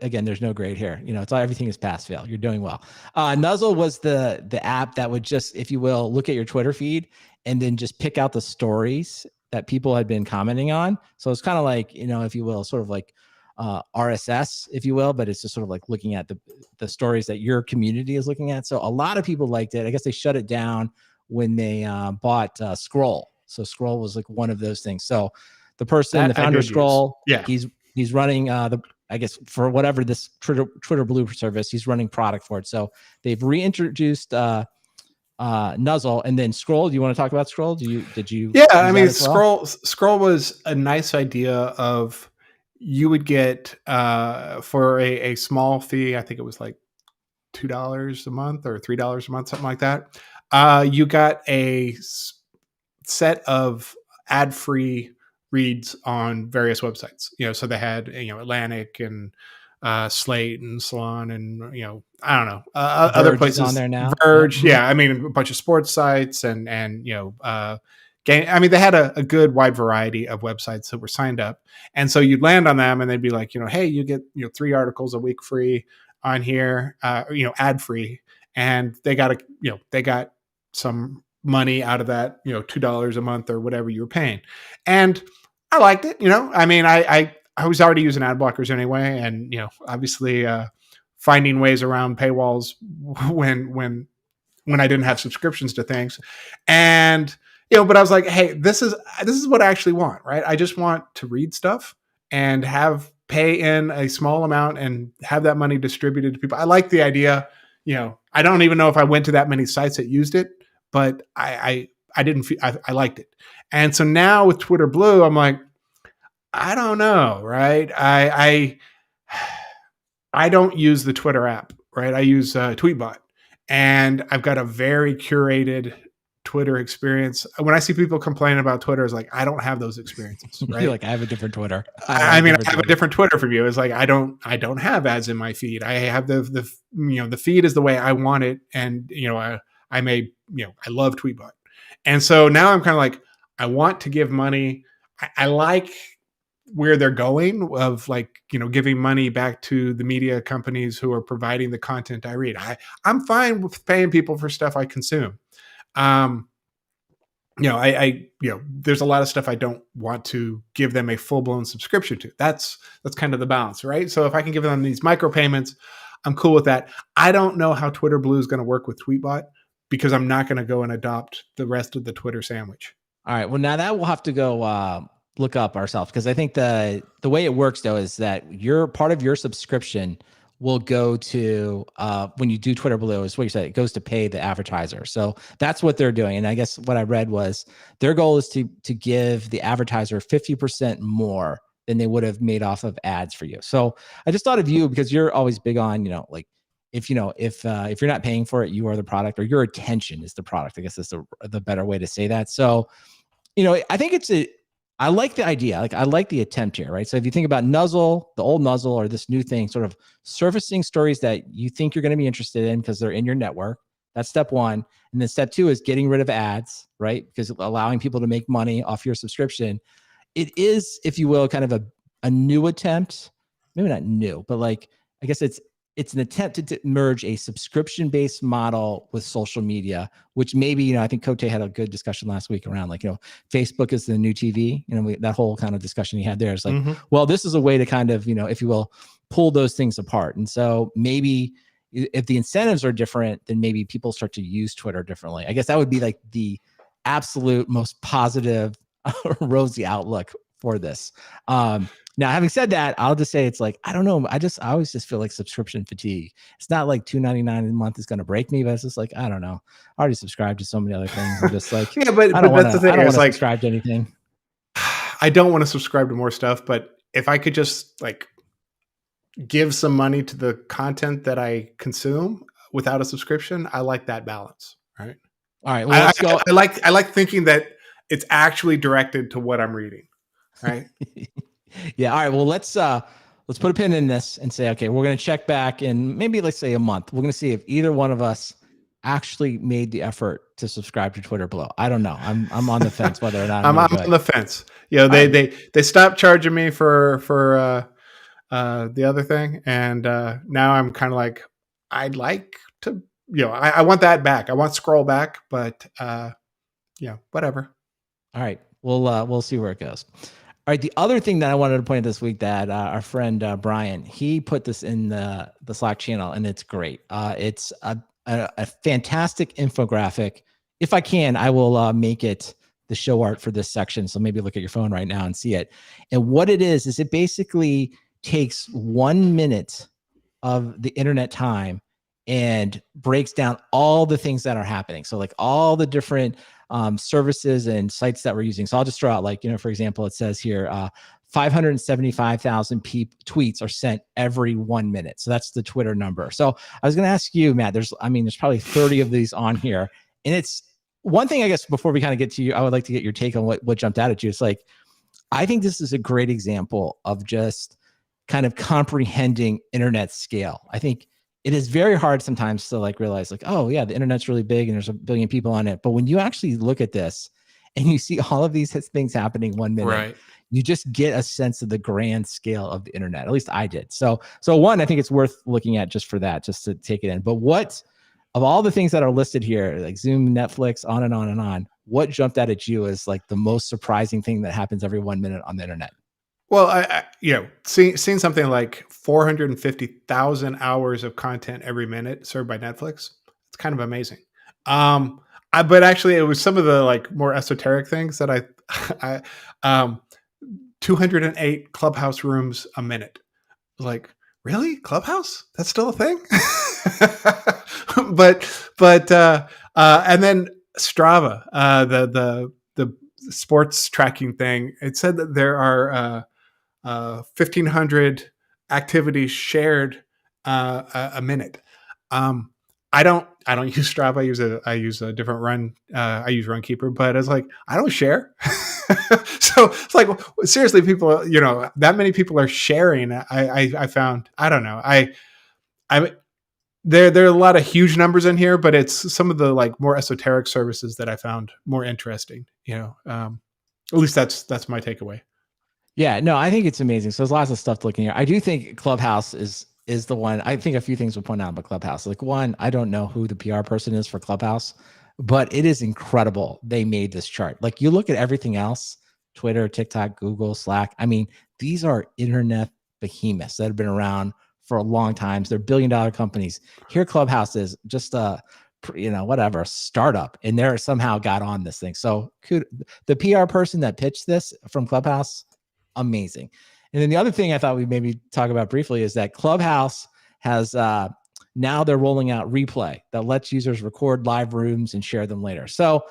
Again, there's no grade here. It's everything is pass fail. You're doing well. Nuzzle was the app that would just, if you will, look at your Twitter feed and then just pick out the stories that people had been commenting on. So it's kind of like, if you will, sort of like RSS, if you will, but it's just sort of like looking at the stories that your community is looking at. So a lot of people liked it. I guess they shut it down when they bought Scroll. So Scroll was like one of those things. So the person, That the founder of Scroll, yeah, he's running I guess for whatever this Twitter Blue service, he's running product for it. So they've reintroduced Nuzzle, and then Scroll. Do you want to talk about Scroll? Did you? Yeah, I mean, well? Scroll was a nice idea of you would get for a small fee. I think it was like $2 a month or $3 a month, something like that. You got a set of ad-free reads on various websites. So they had Atlantic and Slate and Salon and I don't know other places on there now. Verge, yeah. I mean, a bunch of sports sites and game. I mean, they had a good wide variety of websites that were signed up, and so you'd land on them, and they'd be like, hey, you get 3 articles a week free on here, ad free, and they got they got some money out of that, $2 a month or whatever you were paying, and I liked it. I mean, I was already using ad blockers anyway, and obviously finding ways around paywalls when I didn't have subscriptions to things, and but I was like, hey, this is what I actually want, right? I just want to read stuff and pay in a small amount and have that money distributed to people. I like the idea. I don't even know if I went to that many sites that used it, but I didn't feel I liked it, and so now with Twitter Blue, I'm like, I don't know, right? I don't use the Twitter app, right? I use Tweetbot, and I've got a very curated Twitter experience. When I see people complain about Twitter, it's like, I don't have those experiences, right? You're like, I have a different Twitter. I have a different Twitter from you. It's like, I don't have ads in my feed. I have the feed is the way I want it. And, I love Tweetbot. And so now I'm kind of like, I want to give money. I like where they're going of giving money back to the media companies who are providing the content I read. I'm fine with paying people for stuff I consume. There's a lot of stuff I don't want to give them a full-blown subscription to. That's kind of the balance, right? So if I can give them these micropayments, I'm cool with that. I don't know how Twitter Blue is going to work with Tweetbot because I'm not going to go and adopt the rest of the Twitter sandwich. All right. Well, now that we'll have to go look up ourselves, because I think the way it works though is that your part of your subscription will go to when you do Twitter Blue, is what you said, it goes to pay the advertiser. So that's what they're doing. And I guess what I read was their goal is to give the advertiser 50% more than they would have made off of ads for you. So I just thought of you because you're always big on, if you're not paying for it, you are the product, or your attention is the product. I guess that's the better way to say that. So, I think I like the idea. I like the attempt here, right? So if you think about Nuzzle, the old Nuzzle, or this new thing, sort of surfacing stories that you think you're going to be interested in because they're in your network. That's step one. And then step two is getting rid of ads, right? Because allowing people to make money off your subscription. It is, if you will, kind of a new attempt. Maybe not new, but I guess it's an attempt to merge a subscription-based model with social media, which maybe, I think Cote had a good discussion last week around Facebook is the new TV, that whole kind of discussion he had there. It's like, well, this is a way to kind of, if you will, pull those things apart. And so maybe if the incentives are different, then maybe people start to use Twitter differently. I guess that would be the absolute most positive, rosy outlook for this. Now, having said that, I'll just say it's I don't know. I always just feel like subscription fatigue. It's not like $2.99 a month is going to break me, but it's just I don't know. I already subscribed to so many other things. I'm just yeah, but that's the thing. I don't want to subscribe to anything. I don't want to subscribe to more stuff, but if I could just give some money to the content that I consume without a subscription, I like that balance. Right. All right. Well, let's go. I like thinking that it's actually directed to what I'm reading. Right. Yeah. All right. Well, let's put a pin in this and say, okay, we're going to check back in maybe let's say a month. We're going to see if either one of us actually made the effort to subscribe to Twitter Blue. I don't know. I'm on the fence whether or not I'm on the fence. They stopped charging me for the other thing, and now I'm kind of I'd like to, I want that back. I want Scroll back, but whatever. All right. We'll see where it goes. All right. The other thing that I wanted to point out this week that our friend Brian, he put this in the Slack channel, and it's great. It's a fantastic infographic if I can, I will make it the show art for this section. So maybe look at your phone right now and see it. And what it is it basically takes 1 minute of the internet time and breaks down all the things that are happening. So like all the different services and sites that we're using. So I'll just throw out, like, you know, for example, it says here, 575,000 tweets are sent every 1 minute. So that's the Twitter number. So I was going to ask you, Matt, there's probably 30 of these on here. And it's one thing, I guess, before we kind of get to you, I would like to get your take on what jumped out at you. It's like, I think this is a great example of just kind of comprehending internet scale. I think it is very hard sometimes to like realize like, oh yeah, the internet's really big and there's a billion people on it. But when you actually look at this and you see all of these things happening 1 minute, Right. you just get a sense of the grand scale of the internet. At least I did. So one, I think it's worth looking at just for that, just to take it in. But what, of all the things that are listed here, like Zoom, Netflix, on and on and on, what jumped out at you as like the most surprising thing that happens every 1 minute on the internet? Well, I seeing something like 450,000 hours of content every minute served by Netflix, it's kind of amazing. But actually, it was some of the like more esoteric things that I 208 Clubhouse rooms a minute. Like, really? Clubhouse? That's still a thing? but and then Strava, the sports tracking thing. It said that there are 1,500 activities shared a minute. I don't use Strava. I use a different run. I use Runkeeper, but it's like, I don't share. So it's like, seriously, people, you know, that many people are sharing. I found, I don't know. There are a lot of huge numbers in here, but it's some of the like more esoteric services that I found more interesting, you know. At least that's my takeaway. Yeah, no, I think it's amazing. So there's lots of stuff to look in here. I do think Clubhouse is the one. I think a few things would point out about Clubhouse. Like, one, I don't know who the PR person is for Clubhouse, but it is incredible they made this chart. Like, you look at everything else, Twitter, TikTok, Google, Slack. I mean, these are internet behemoths that have been around for a long time. They're billion-dollar companies. Here, Clubhouse is just a, you know, whatever, startup, and they're somehow got on this thing. So the PR person that pitched this from Clubhouse, amazing. And then the other thing I thought we'd maybe talk about briefly is that Clubhouse has now they're rolling out Replay that lets users record live rooms and share them later. So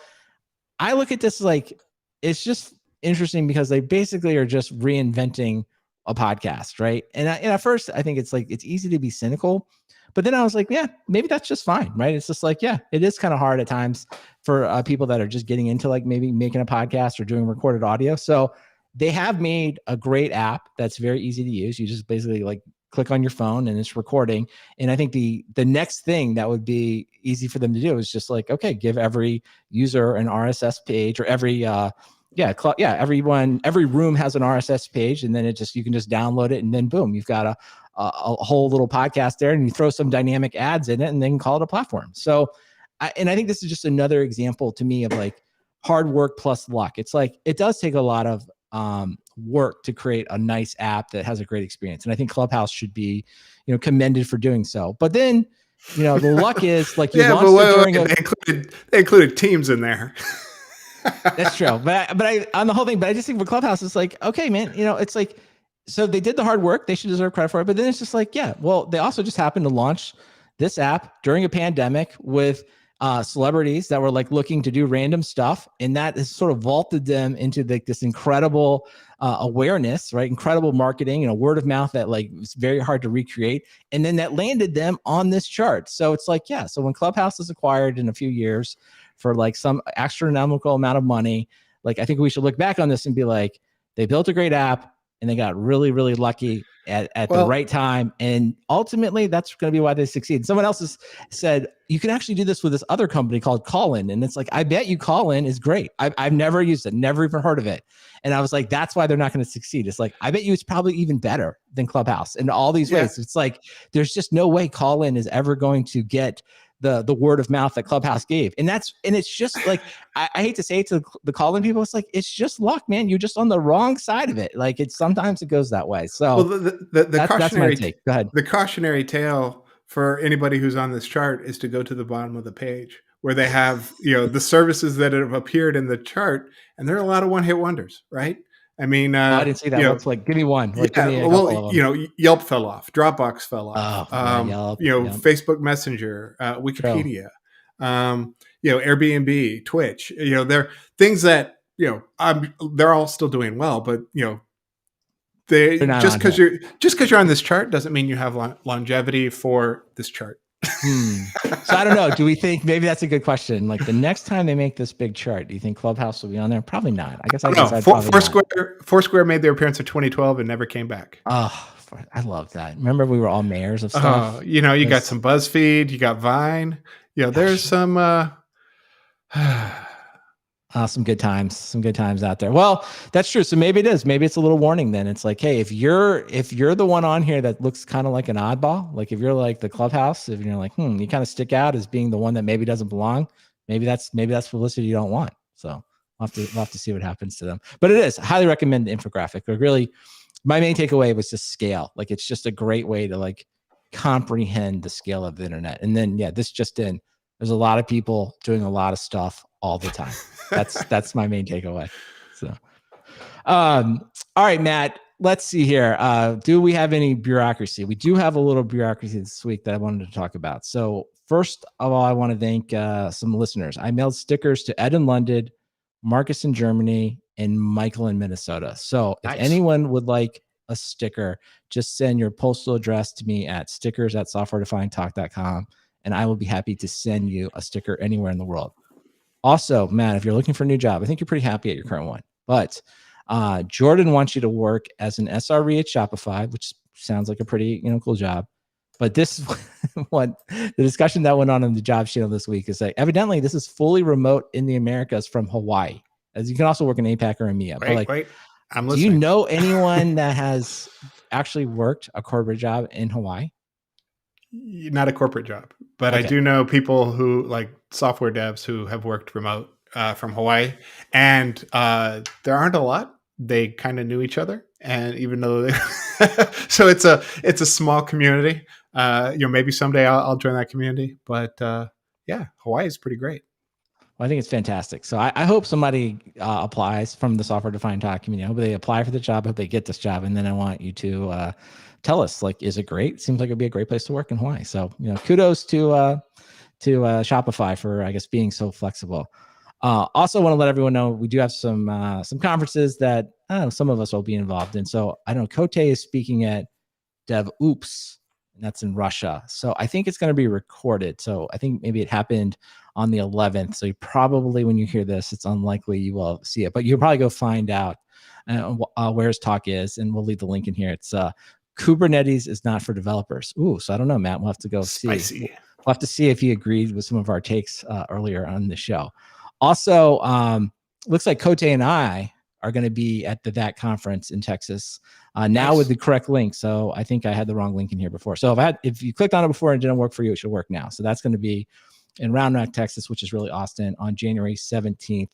I look at this like, it's just interesting because they basically are just reinventing a podcast, right? And at first I think it's like, it's easy to be cynical, but then I was like, yeah, maybe that's just fine, right? It's just like, yeah, it is kind of hard at times for people that are just getting into like maybe making a podcast or doing recorded audio. So they have made a great app that's very easy to use. You just basically like click on your phone and it's recording. And I think the next thing that would be easy for them to do is just like, okay, give every user an RSS page, or every every room has an RSS page, and then you can just download it, and then boom, you've got a whole little podcast there, and you throw some dynamic ads in it, and then call it a platform. So, I think this is just another example to me of like hard work plus luck. It's like, it does take a lot of work to create a nice app that has a great experience. And I think Clubhouse should be, you know, commended for doing so. But then, you know, the luck is like you launched it during they included Teams in there. That's true. But I on the whole thing, but I just think for Clubhouse, it's like, okay, man, you know, it's like, so they did the hard work. They should deserve credit for it. But then it's just like, yeah, well, they also just happened to launch this app during a pandemic with celebrities that were like looking to do random stuff, and that has sort of vaulted them into like this incredible awareness, right? Incredible marketing, and a word of mouth that like was very hard to recreate, and then that landed them on this chart. So it's like, yeah, so when Clubhouse is acquired in a few years for like some astronomical amount of money, like I think we should look back on this and be like, they built a great app and they got really, really lucky at the right time. And ultimately, that's going to be why they succeed. Someone else has said, you can actually do this with this other company called Callin. And it's like, I bet you Callin is great. I've never used it, never even heard of it. And I was like, that's why they're not going to succeed. It's like, I bet you it's probably even better than Clubhouse in all these ways. It's like, there's just no way Callin is ever going to get the word of mouth that Clubhouse gave. And it's just like, I hate to say it to the Callin people, it's like, it's just luck, man. You're just on the wrong side of it. Like sometimes it goes that way. So well, the cautionary take. Go ahead. The cautionary tale for anybody who's on this chart is to go to the bottom of the page, where they have, the services that have appeared in the chart, and there are a lot of one-hit wonders, right? I mean, I didn't see that. What's like? Give me one. Like, give yeah, me a well, couple of them. Yelp fell off, Dropbox fell off, Oh, yeah, Yelp. Yep. Facebook Messenger, Wikipedia, Airbnb, Twitch. They're things that they're all still doing well, but They're not just on because here. you're on this chart doesn't mean you have longevity for this chart. So I don't know. Do we think maybe that's a good question? Like the next time they make this big chart, do you think Clubhouse will be on there? Probably not. I guess I No, Foursquare. Foursquare made their appearance in 2012 and never came back. Oh, I love that. Remember, we were all mayors of stuff. You got some BuzzFeed, you got Vine. There's some some good times out there. Well, that's true. So maybe it is. Maybe it's a little warning then. It's like, hey, if you're the one on here that looks kind of like an oddball, like if you're like the Clubhouse, if you're like, you kind of stick out as being the one that maybe doesn't belong, maybe that's publicity you don't want. So we'll have to see what happens to them. But it is, I highly recommend the infographic. But really, my main takeaway was just scale. Like it's just a great way to like comprehend the scale of the internet. And then this just in, there's a lot of people doing a lot of stuff all the time. That's my main takeaway. So, all right, Matt, let's see here. Do we have any bureaucracy? We do have a little bureaucracy this week that I wanted to talk about. So first of all, I want to thank some listeners. I mailed stickers to Ed in London, Marcus in Germany, and Michael in Minnesota. So if anyone would like a sticker, just send your postal address to me at stickers@softwaredefinedtalk.com, and I will be happy to send you a sticker anywhere in the world. Also, Matt, if you're looking for a new job, I think you're pretty happy at your current one, but Jordan wants you to work as an SRE at Shopify, which sounds like a pretty cool job. But this is what the discussion that went on in the job channel this week is like, evidently this is fully remote in the Americas from Hawaii, as you can also work in APAC or EMEA. Wait, I'm listening. Do you know anyone that has actually worked a corporate job in Hawaii? Not a corporate job, but okay. I do know people who like software devs who have worked remote from Hawaii, and there aren't a lot. They kind of knew each other, and even though so it's a small community. Maybe someday I'll join that community, but Hawaii is pretty great. Well, I think it's fantastic. So I hope somebody applies from the Software Defined Talk community. I hope they apply for the job. I hope they get this job, and then I want you to tell us, like, is it great? Seems like it'd be a great place to work in Hawaii. So kudos to Shopify for, I guess, being so flexible. Also want to let everyone know we do have some conferences that some of us will be involved in. So I don't know, Kote is speaking at DevOps, and that's in Russia. So I think it's going to be recorded. So I think maybe it happened on the 11th. So you probably, when you hear this, it's unlikely you will see it, but you'll probably go find out where his talk is, and we'll leave the link in here. It's Kubernetes is not for developers. Ooh, so I don't know, Matt. We'll have to go see. We'll have to see if he agreed with some of our takes earlier on the show. Also, looks like Kote and I are going to be at that conference in Texas now with the correct link. So I think I had the wrong link in here before. So if you clicked on it before and it didn't work for you, it should work now. So that's going to be in Round Rock, Texas, which is really Austin, on January 17th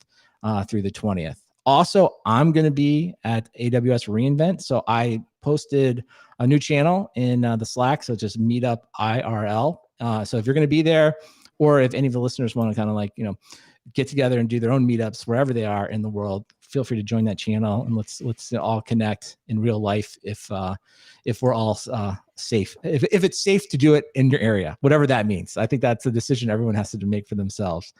through the 20th. Also, I'm going to be at AWS reInvent. So I posted a new channel in the Slack. So just Meetup IRL. So if you're going to be there, or if any of the listeners want to kind of like, get together and do their own meetups wherever they are in the world, feel free to join that channel, and let's all connect in real life if we're all safe. If it's safe to do it in your area, whatever that means. I think that's a decision everyone has to make for themselves.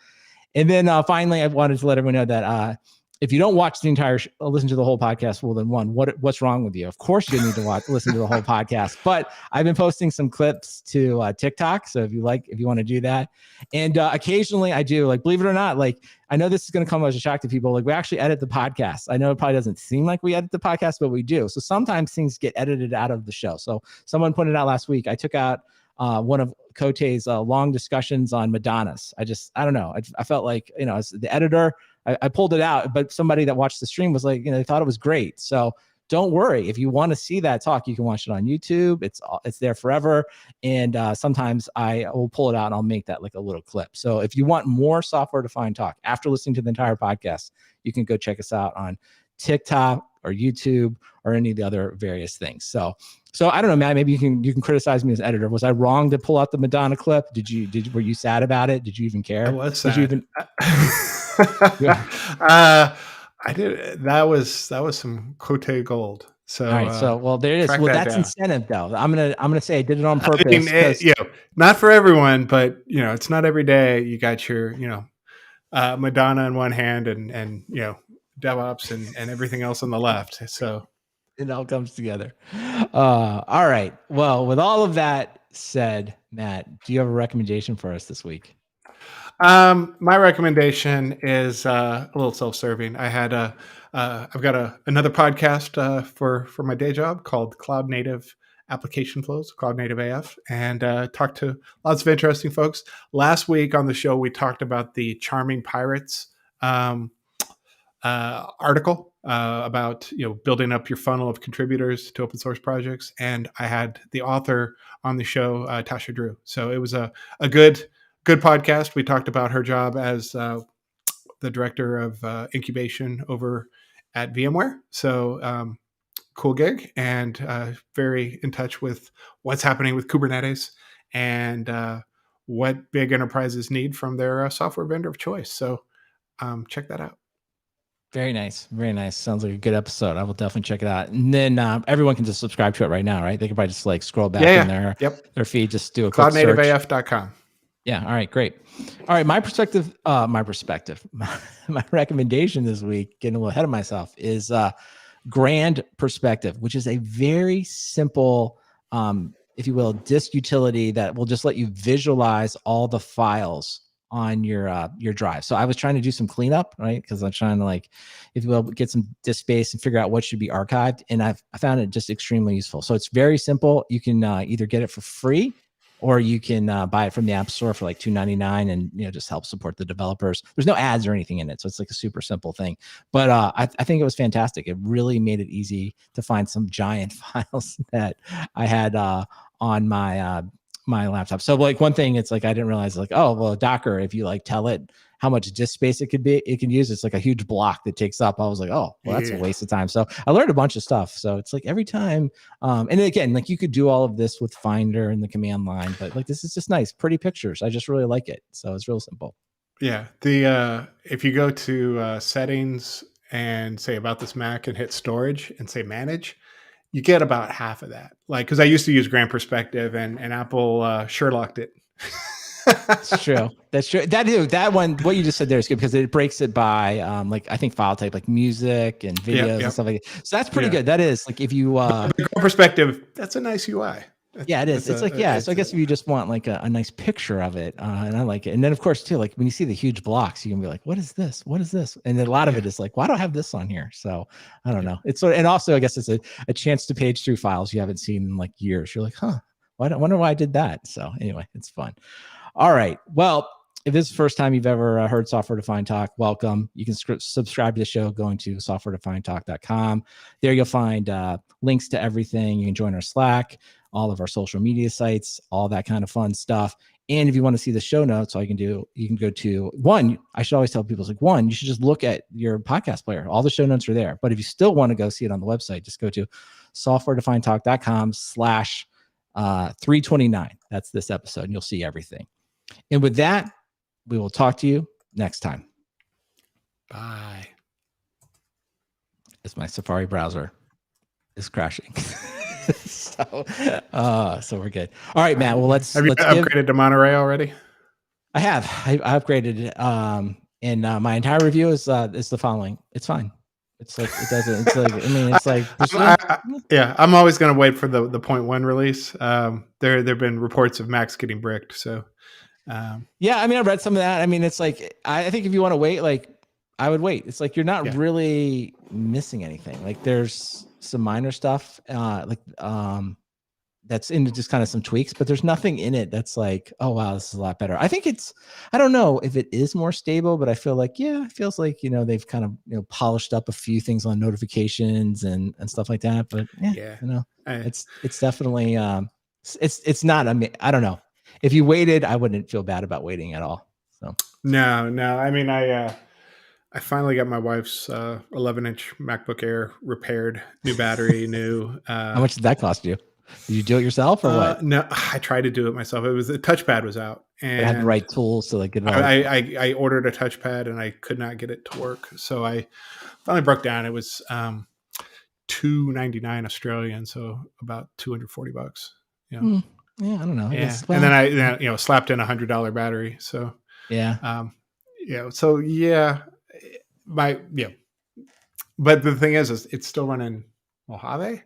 And then finally, I wanted to let everyone know that if you don't watch the entire listen to the whole podcast, well, then what's wrong with you? Of course you need to listen to the whole podcast, but I've been posting some clips to TikTok. So if you want to do that, and occasionally I do, like, believe it or not, like, I know this is going to come as a shock to people. Like, we actually edit the podcast. I know it probably doesn't seem like we edit the podcast, but we do. So sometimes things get edited out of the show. So someone pointed out last week, I took out one of Kote's long discussions on Madonnas. I don't know. I felt like, as the editor, I pulled it out, but somebody that watched the stream was like, they thought it was great. So don't worry. If you want to see that talk, you can watch it on YouTube. It's there forever. And sometimes I will pull it out and I'll make that like a little clip. So if you want more software defined talk after listening to the entire podcast, you can go check us out on TikTok or YouTube or any of the other various things. So I don't know, Matt, maybe you can criticize me as editor. Was I wrong to pull out the Madonna clip? Were you sad about it? Did you even care? I was sad. Did you even I did. That was some Cote gold. So, all right. So, well, there it is. Well, that's incentive, though. I'm gonna say I did it on purpose. I mean, not for everyone, but it's not every day you got your Madonna in one hand and DevOps and everything else on the left. So it all comes together. All right. Well, with all of that said, Matt, do you have a recommendation for us this week? My recommendation is a little self-serving. I've got another podcast for my day job called Cloud Native Application Flows, Cloud Native AF, and talked to lots of interesting folks. Last week on the show, we talked about the Charming Pirates article about building up your funnel of contributors to open source projects, and I had the author on the show, Tasha Drew. So it was a good podcast. We talked about her job as the director of incubation over at VMware. So cool gig, and very in touch with what's happening with Kubernetes and what big enterprises need from their software vendor of choice. So check that out. Very nice. Very nice. Sounds like a good episode. I will definitely check it out. And then everyone can just subscribe to it right now, right? They can probably just like scroll back in their feed, just do a quick search. cloudnativeaf.com. Yeah. All right. Great. All right. My recommendation this week, getting a little ahead of myself, is Grand Perspective, which is a very simple, if you will, disk utility that will just let you visualize all the files on your drive. So I was trying to do some cleanup, right? Because I'm trying to, like, if you will, get some disk space and figure out what should be archived. And I found it just extremely useful. So it's very simple. You can either get it for free, or you can buy it from the App Store for like $2.99, and just help support the developers. There's no ads or anything in it, so it's like a super simple thing. But I think it was fantastic. It really made it easy to find some giant files that I had on my laptop. So like one thing, it's like I didn't realize, like, oh well, Docker, if you like tell it how much disk space it can use, it's like a huge block that takes up. I was like, oh well, that's a waste of time. So I learned a bunch of stuff. So it's like every time, and again, like you could do all of this with Finder and the command line, but like this is just nice, pretty pictures. I just really like it. So it's real simple. Yeah. If you go to settings and say about this Mac and hit storage and say manage, you get about half of that. Like, because I used to use Grand Perspective, and Apple Sherlocked it. That's true. That's true. That one, what you just said there is good, because it breaks it by like, I think file type, like music and videos and stuff like that. So that's pretty good. That is like, if you the Grand Perspective, that's a nice UI. Yeah, it is. It's like, yeah. So I guess if you just want like a nice picture of it, and I like it. And then of course too, like when you see the huge blocks, you can be like, what is this? What is this? And then a lot of it is like, why don't I have this on here? So I don't know. It's and also I guess it's a chance to page through files you haven't seen in like years. You're like, huh, wonder why I did that. So anyway, it's fun. All right. Well, if this is the first time you've ever heard Software Defined Talk, welcome. You can subscribe to the show going to softwaredefinedtalk.com. There you'll find links to everything. You can join our Slack, all of our social media sites, all that kind of fun stuff. And if you want to see the show notes, all you can go to one. I should always tell people, it's like, one, you should just look at your podcast player. All the show notes are there. But if you still want to go see it on the website, just go to softwaredefinedtalk.com/329. That's this episode, and you'll see everything. And with that, we will talk to you next time. Bye. As my Safari browser is crashing. So we're good. All right, Matt. Well, let's upgraded to Monterey already? I have. I upgraded. And my entire review is the following. It's fine. It's like it doesn't. It's like, I mean, it's like. I'm always going to wait for the 0.1 release. There've been reports of Macs getting bricked. So. Yeah, I mean, I read some of that. I mean, it's like I think if you want to wait, like I would wait. It's like you're not really missing anything. Like there's some minor stuff, that's into just kind of some tweaks, but there's nothing in it that's like, oh wow, this is a lot better. I think I don't know if it is more stable, but I feel like, it feels like, they've kind of, polished up a few things on notifications and stuff like that. But it's definitely, it's not, I don't know. If you waited, I wouldn't feel bad about waiting at all. So no. I mean, I I finally got my wife's 11-inch MacBook Air repaired, new battery, new. How much did that cost you? Did you do it yourself or what? No, I tried to do it myself. It was the touchpad was out, I had the and right tools to like get it all. I ordered a touchpad and I could not get it to work. So I finally broke down. It was $2.99 Australian, so about $240. Yeah, Yeah, I don't know. I yeah. guess, And then I slapped in $100 battery. So yeah. So yeah, but the thing is it's still running Mojave,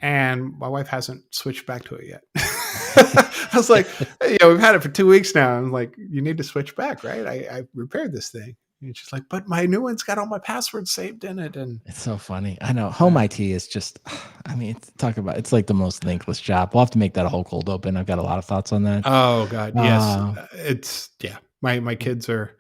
and my wife hasn't switched back to it yet. I was like, hey, we've had it for 2 weeks now. I'm like, you need to switch back, right? I repaired this thing. And she's like, but my new one's got all my passwords saved in it. And it's so funny. I know home IT is just, I mean, it's like the most thankless job. We'll have to make that a whole cold open. I've got a lot of thoughts on that. Oh God. Yes. My kids are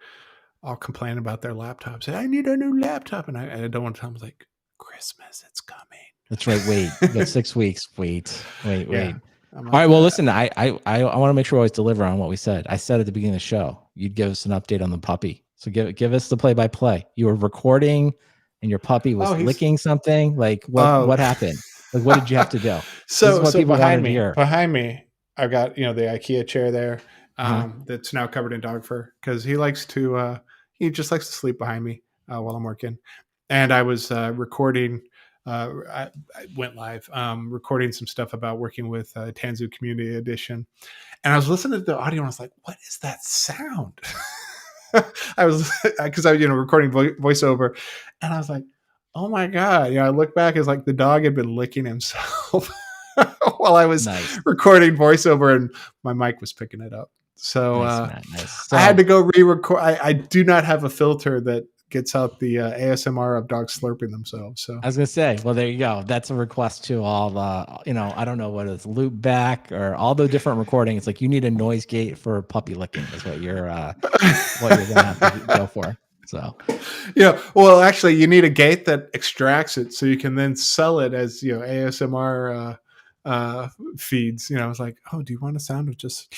all complaining about their laptops. I need a new laptop. And I don't want to tell them, like, Christmas, it's coming. That's right. Wait, you got 6 weeks. Wait. Yeah. All right. Well, listen, I want to make sure we always deliver on what we said. I said at the beginning of the show, you'd give us an update on the puppy. So give us the play-by-play. You were recording and your puppy was licking something. Like what happened? Like, what did you have to do? So behind me, I've got, the IKEA chair there that's now covered in dog fur because he just likes to sleep behind me while I'm working. And I was recording. I went live recording some stuff about working with Tanzu Community Edition, and I was listening to the audio and I was like, "What is that sound?" I was recording voiceover, and I was like, "Oh my God!" I look back, it's like the dog had been licking himself while I was recording voiceover, and my mic was picking it up. So, nice. So I had to go re-record. I do not have a filter that gets out the ASMR of dogs slurping themselves. So I was gonna say, well, there you go. That's a request to all the, I don't know what it's, loop back or all the different recording. It's like you need a noise gate for puppy licking is what you're gonna have to go for. So yeah, well, actually, you need a gate that extracts it so you can then sell it as ASMR feeds. I was like, oh, do you want a sound of just?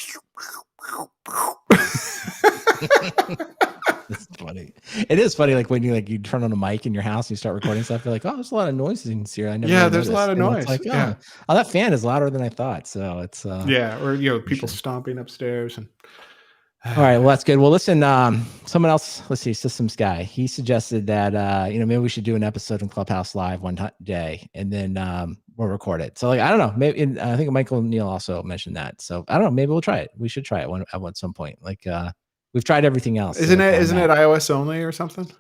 It's funny. It is funny, like when you turn on a mic in your house and you start recording stuff. You're like, oh, there's a lot of noises in here. I never. Yeah, there's a lot of noise. Like, oh, that fan is louder than I thought. So it's or people stomping upstairs and. All right, well, that's good. Well, listen, someone else, let's see, Systems Guy, he suggested that, maybe we should do an episode in Clubhouse Live one day, and then we'll record it. So, like, I don't know, maybe, I think Michael Neal also mentioned that. So, I don't know, maybe we'll try it. We should try it at some point. Like, we've tried everything else. Isn't it iOS only or something?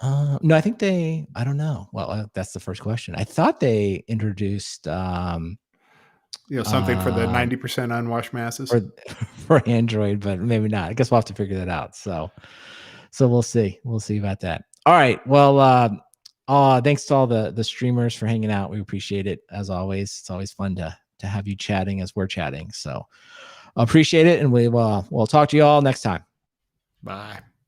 No, I think I don't know. Well, that's the first question. I thought they introduced... something for the 90% unwashed masses for Android, but maybe not. I guess we'll have to figure that out. So we'll see. We'll see about that. All right. Well, thanks to all the streamers for hanging out. We appreciate it as always. It's always fun to have you chatting as we're chatting. So appreciate it, and we'll talk to you all next time. Bye.